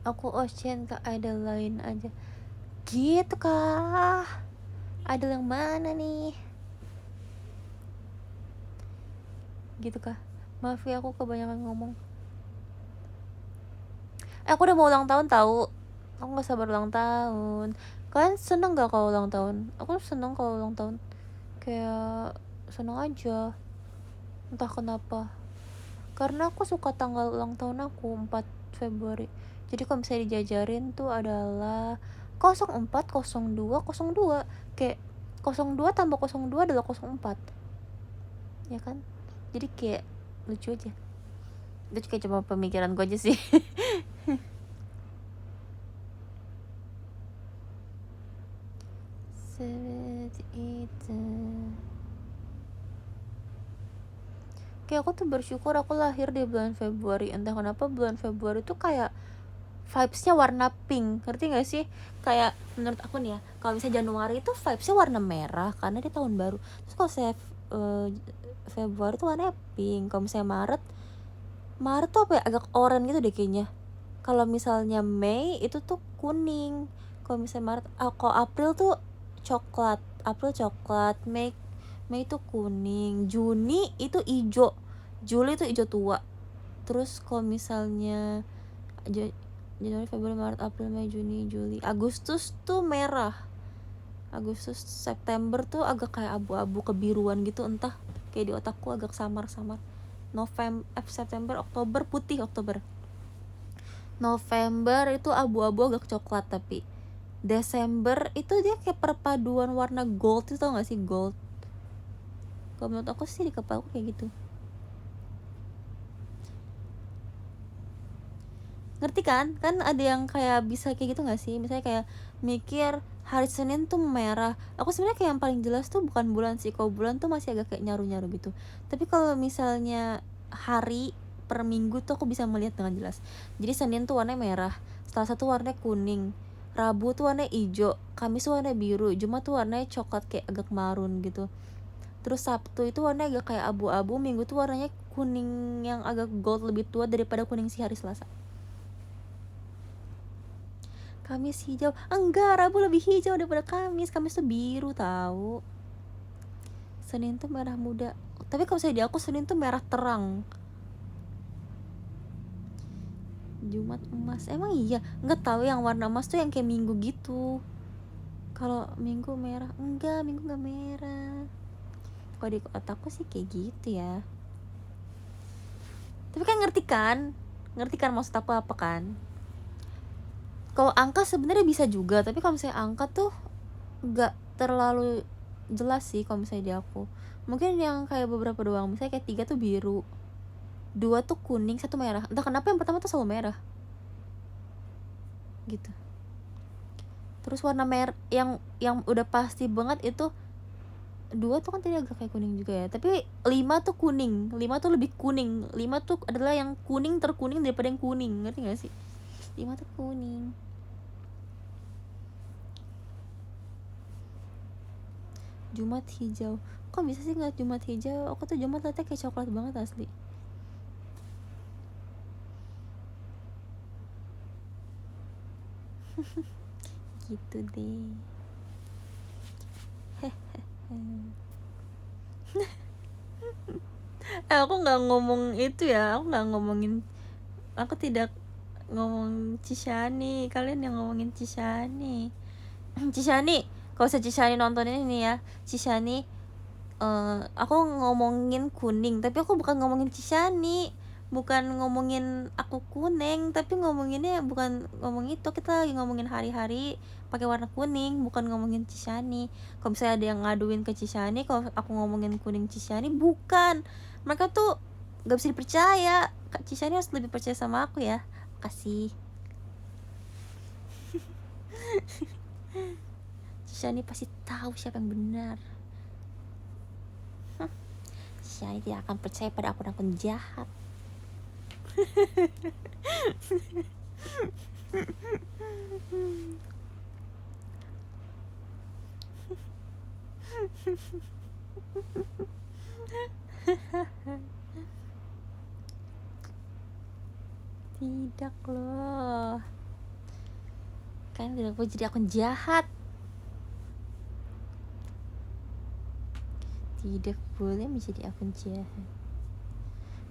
Aku Ocean ke idol lain aja. Gitu kah? Idol yang mana nih? Gitu kah? Maaf ya, aku kebanyakan ngomong. Aku udah mau ulang tahun tahu. Aku gak sabar ulang tahun. Kalian seneng gak kalau ulang tahun? Aku seneng kalau ulang tahun. Kayak seneng aja. Entah kenapa. Karena aku suka tanggal ulang tahun aku 4 Februari. Jadi kalau misalnya dijajarin tuh adalah 040202. Kayak 02 tambah 02 adalah 04. Ya kan? Jadi kayak lucu aja. Itu kayak cuma pemikiran gue aja sih. Seperti itu. Kayak aku tuh bersyukur aku lahir di bulan Februari. Entah kenapa bulan Februari tuh kayak vibesnya warna pink, ngerti gak sih? Kayak menurut aku nih ya, kalau misalnya Januari itu vibesnya warna merah karena di tahun baru. Terus kalau saya Februari tuh warnanya pink. Kalau misalnya Maret tuh apa ya, agak oranye gitu deh kayaknya. Kalau misalnya Mei itu tuh kuning. Kalau misalnya Maret, kalau April tuh coklat, Mei itu kuning, Juni itu hijau, Juli itu hijau tua. Terus kalau misalnya Januari, Februari, Maret, April, Mei, Juni, Juli, Agustus tuh merah. Agustus, September tuh agak kayak abu-abu kebiruan gitu, entah kayak di otakku agak samar-samar. September, Oktober putih, November itu abu-abu agak coklat, tapi Desember itu dia kayak perpaduan warna gold, itu tau gak sih gold? Kalau menurut aku sih di kepala aku kayak gitu. Ngerti kan? Kan ada yang kayak bisa kayak gitu gak sih? Misalnya kayak mikir hari Senin tuh merah. Aku sebenarnya kayak yang paling jelas tuh bukan bulan sih. Kalau bulan tuh masih agak kayak nyaru-nyaru gitu. Tapi kalau misalnya hari per minggu tuh aku bisa melihat dengan jelas. Jadi Senin tuh warnanya merah, Selasa tuh warnanya kuning, Rabu tuh warnanya hijau, Kamis tuh warnanya biru, Jumat tuh warnanya coklat kayak agak marun gitu. Terus Sabtu itu warnanya agak kayak abu-abu, Minggu tuh warnanya kuning yang agak gold, lebih tua daripada kuning si hari Selasa. Kamis hijau, enggak, Rabu lebih hijau daripada Kamis tuh biru tahu. Senin tuh merah muda, tapi kalau saya di aku Senin tuh merah terang. Jumat emas, emang iya? Enggak tahu, yang warna emas tuh yang kayak Minggu gitu. Kalau Minggu merah, enggak, Minggu nggak merah. Kalau di otakku sih kayak gitu ya. Tapi kan ngerti kan maksud aku apa kan? Kalau angka sebenarnya bisa juga, tapi kalau misalnya angka tuh nggak terlalu jelas sih kalau misalnya di aku. Mungkin yang kayak beberapa doang, misalnya kayak 3 tuh biru, 2 tuh kuning, 1 merah. Entah kenapa yang pertama tuh selalu merah gitu. Terus warna merah yang udah pasti banget itu 2 tuh kan tadi agak kayak kuning juga ya, tapi 5 tuh kuning, 5 tuh lebih kuning, 5 tuh adalah yang kuning terkuning daripada yang kuning, ngerti gak sih? 5 tuh kuning. Jumat hijau, kok bisa sih ngeliat Jumat hijau? Aku tuh Jumat liatnya kayak coklat banget asli. Gitu deh. Aku nggak ngomong itu ya, aku tidak ngomong Cishani, kalian yang ngomongin Cishani. Cishani, kalau saya Cishani nontonin ini ya, Cishani, aku ngomongin kuning, tapi aku bukan ngomongin Cishani, bukan ngomongin aku kuning, tapi ngomonginnya bukan ngomong itu, kita lagi ngomongin hari-hari pakai warna kuning, bukan ngomongin Cishani. Kalau misalnya ada yang ngaduin ke Cishani kalau aku ngomongin kuning Cishani, bukan, mereka tuh gak bisa dipercaya. Kak Cishani harus lebih percaya sama aku ya. Makasih. Cishani pasti tahu siapa yang benar. Cishani tidak akan percaya pada akun-akun jahat. Tidak loh, kan tidak boleh jadi akun jahat. Tidak boleh menjadi akun jahat.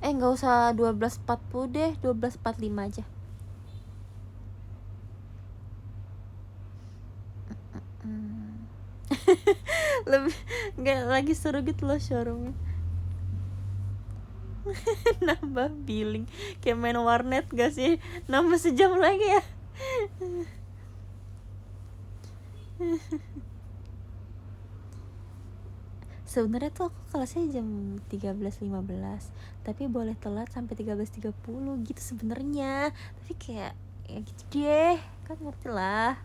Nggak usah 12.40 deh, 12.45 aja. Lebih nggak lagi seru gitu loh showroomnya. Nambah billing kayak main warnet gak sih, nambah sejam lagi ya. Sebenarnya tuh aku kelasnya jam 13.15, tapi boleh telat sampai 13.30 gitu sebenarnya. Tapi kayak ya gitu deh, kan ngerti lah.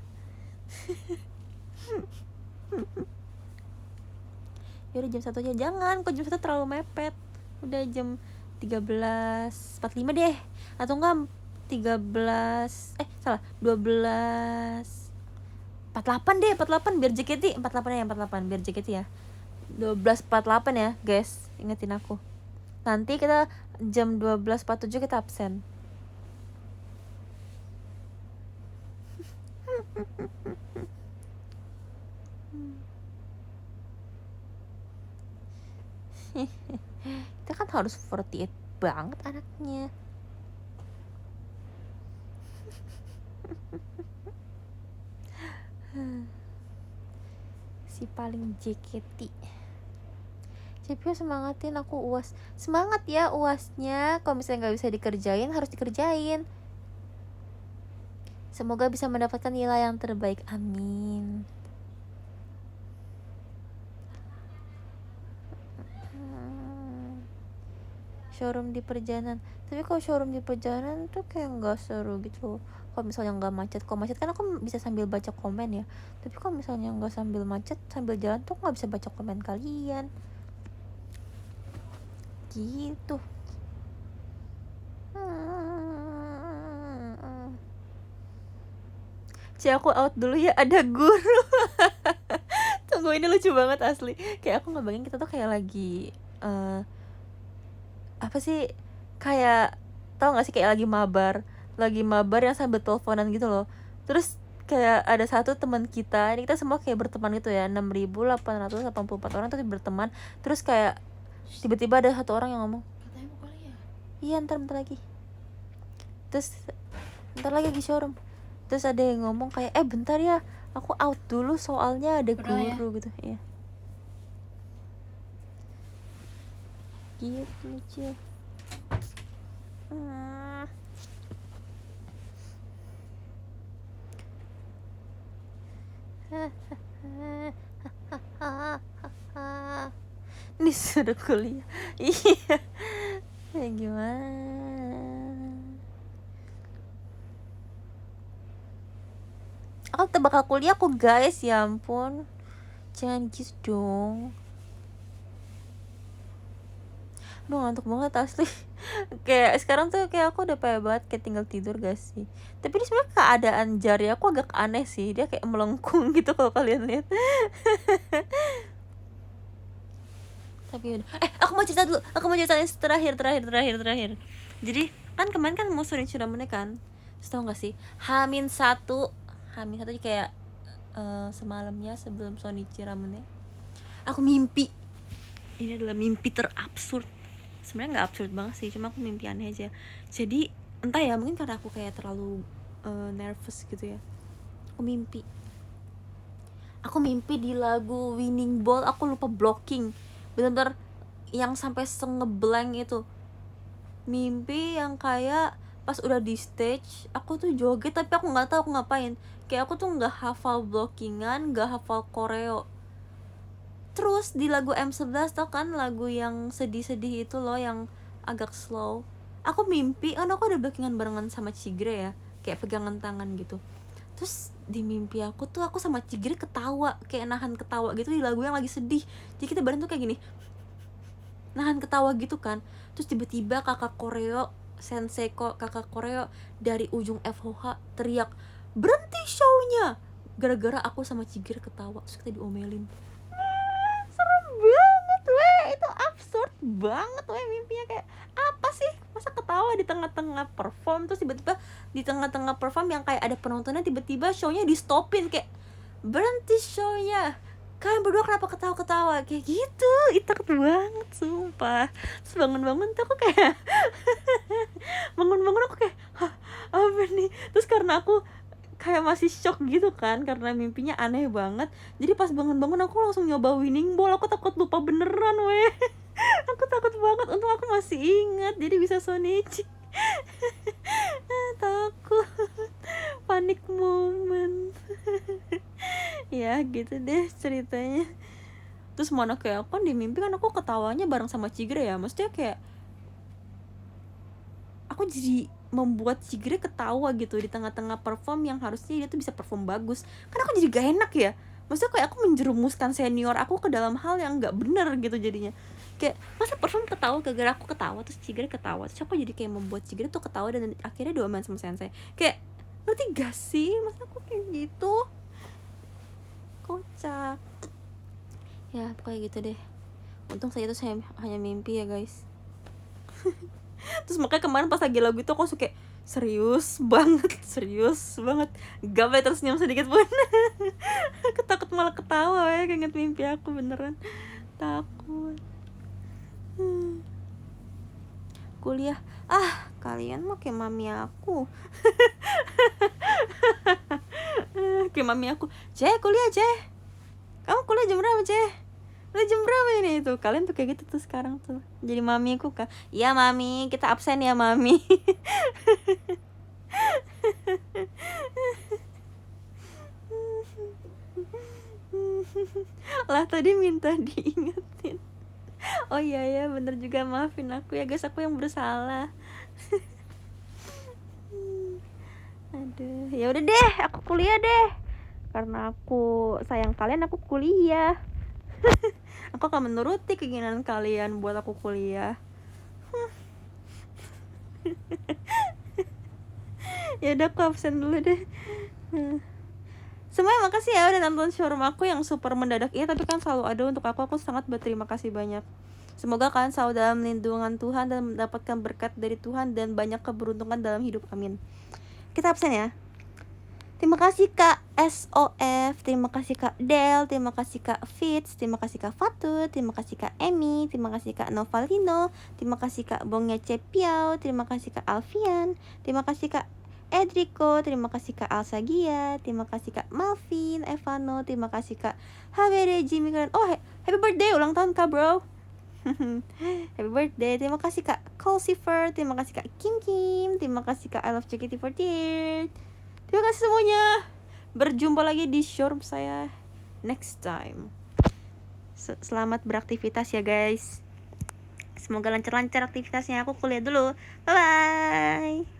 Yaudah jam 1 aja, jangan, kok jam 1 terlalu mepet. Udah jam 13.45 deh, atau enggak 12.48 deh, 48 biar JKT. 48 ya, 48 biar JKT ya. 12.48 ya guys, ingetin aku. Nanti kita jam 12.47 kita absen. Kita kan harus 48 banget anaknya. Si paling JKT. Cepio semangatin aku UAS. Semangat ya UASnya. Kalau misalnya gak bisa dikerjain, harus dikerjain. Semoga bisa mendapatkan nilai yang terbaik. Amin. Showroom di perjalanan. Tapi kalau showroom di perjalanan tuh kayak gak seru gitu. Kalau misalnya gak macet. Kalau macet kan aku bisa sambil baca komen ya. Tapi kalau misalnya gak sambil macet, sambil jalan tuh gak bisa baca komen kalian. Gitu. Aku out dulu ya, ada guru. Tunggu, ini lucu banget asli. Kayak aku ngebayangin kita tuh kayak lagi apa sih, kayak tau gak sih, kayak lagi mabar yang sambil teleponan gitu loh. Terus kayak ada satu teman kita, ini kita semua kayak berteman gitu ya, 6.884 orang tuh berteman. Terus kayak tiba-tiba ada satu orang yang ngomong, katanya mau kuliah. Iya, bentar lagi. Terus bentar lagi di showroom. Terus ada yang ngomong kayak, bentar ya, aku out dulu soalnya ada guru ya? Gitu. Iya. Gitu lucu. Ini suruh kuliah. Iya. Ya gimana? Aku bakal kuliah kok guys, ya ampun. Jangan gitu dong. Aduh, ngantuk banget asli. Kayak sekarang tuh kayak aku udah payah banget, kayak tinggal tidur gak sih. Tapi ini sebenarnya keadaan jari aku agak aneh sih. Dia kayak melengkung gitu kalau kalian lihat. Tapi udah. Aku mau cerita dulu. Aku mau ceritain terakhir. Jadi kan kemarin kan mau Sonichi Ramune kan. Terus tau gak sih, Hamin satu kayak semalamnya sebelum Sonichi Ramune, aku mimpi. Ini adalah mimpi terabsurd. Sebenarnya nggak absurd banget sih, cuma aku mimpi aneh aja. Jadi entah ya, mungkin karena aku kayak terlalu nervous gitu ya. Aku mimpi di lagu Winning Ball, aku lupa blocking. Bener-bener yang sampai ngeblank itu. Mimpi yang kayak pas udah di stage, aku tuh joget tapi aku nggak tahu aku ngapain. Kayak aku tuh nggak hafal blockingan, nggak hafal koreo. Terus di lagu M11 tau kan, lagu yang sedih-sedih itu loh, yang agak slow. Aku mimpi, kan aku ada blockingan barengan sama Chigre ya, kayak pegangan tangan gitu. Terus di mimpi aku tuh aku sama Chigre ketawa, kayak nahan ketawa gitu di lagu yang lagi sedih. Jadi kita bareng tuh kayak gini, nahan ketawa gitu kan. Terus tiba-tiba kakak koreo dari ujung FOH teriak, berhenti show-nya, gara-gara aku sama Chigre ketawa. Terus kita diomelin. Banget itu absurd banget mimpinya. Kayak apa sih, masa ketawa di tengah-tengah perform, terus tiba-tiba di tengah-tengah perform yang kayak ada penontonnya, tiba-tiba show-nya di stopin, kayak berhenti show-nya, kalian berdua kenapa ketawa-ketawa, kayak gitu. Itu takut banget sumpah. Terus bangun-bangun tuh aku kayak bangun-bangun aku kayak, hah, apa nih. Terus karena aku kayak masih shock gitu kan, karena mimpinya aneh banget. Jadi pas bangun-bangun aku langsung nyoba Winning Ball. Aku takut lupa beneran aku takut banget. Untung aku masih ingat, jadi bisa Sonichi. Takut, panik moment. Ya gitu deh ceritanya. Terus mana kayak aku kan di mimpi kan aku ketawanya bareng sama Chigre ya. Maksudnya kayak aku jadi membuat Chigre ketawa gitu di tengah-tengah perform yang harusnya dia tuh bisa perform bagus. Kan aku jadi gak enak ya. Maksudnya kayak aku menjerumuskan senior aku ke dalam hal yang gak bener gitu jadinya. Kayak masa perform ketawa gara-gara aku ketawa, terus Chigre ketawa. Terus aku jadi kayak membuat Chigre tuh ketawa dan akhirnya diomelin sama sensei. Kayak ngerti gak sih? Masa aku kayak gitu? Kocak. Ya pokoknya gitu deh. Untung saya itu hanya mimpi ya guys. Terus makanya kemarin pas lagi lagu itu aku suka serius banget gak boleh tersenyum sedikit pun. Aku takut malah ketawa ya, keinget mimpi aku beneran takut. kuliah. Kalian mah kayak mami aku. Kayak mami aku. Kuliah kamu kuliah jam berapa udah jam berapa ini tuh, kalian tuh kayak gitu tuh sekarang tuh jadi mami aku kak. Iya mami, kita absen ya mami. Lah tadi minta diingetin. Oh iya ya, bener juga, maafin aku ya guys, aku yang bersalah. Aduh, ya udah deh, aku kuliah deh. Karena aku sayang kalian, aku kuliah. Aku akan menuruti keinginan kalian buat aku kuliah. Ya udah, aku absen dulu deh. Semuanya makasih ya udah nonton showroom aku yang super mendadak ini, tapi kan selalu ada untuk aku sangat berterima kasih banyak. Semoga kalian selalu dalam lindungan Tuhan dan mendapatkan berkat dari Tuhan dan banyak keberuntungan dalam hidup, amin. Kita absen ya. Terima kasih Kak SOF, terima kasih Kak Del, terima kasih Kak Fitz, terima kasih Kak Fatu, terima kasih Kak Emi, terima kasih Kak Novalino, terima kasih Kak Bongnya Cepiau, terima kasih Kak Alfian, terima kasih Kak Edrico, terima kasih Kak Alsagia, terima kasih Kak Malvin, Evano, terima kasih Kak HWD Jimmy Keren. Oh, happy birthday, ulang tahun Kak bro. Happy birthday, terima kasih Kak Colsifer, terima kasih Kak Kim Kim, terima kasih Kak I Love JKT48. Terima kasih semuanya. Berjumpa lagi di showroom saya next time. Selamat beraktivitas ya guys. Semoga lancar-lancar aktivitasnya. Aku kuliah dulu. Bye bye.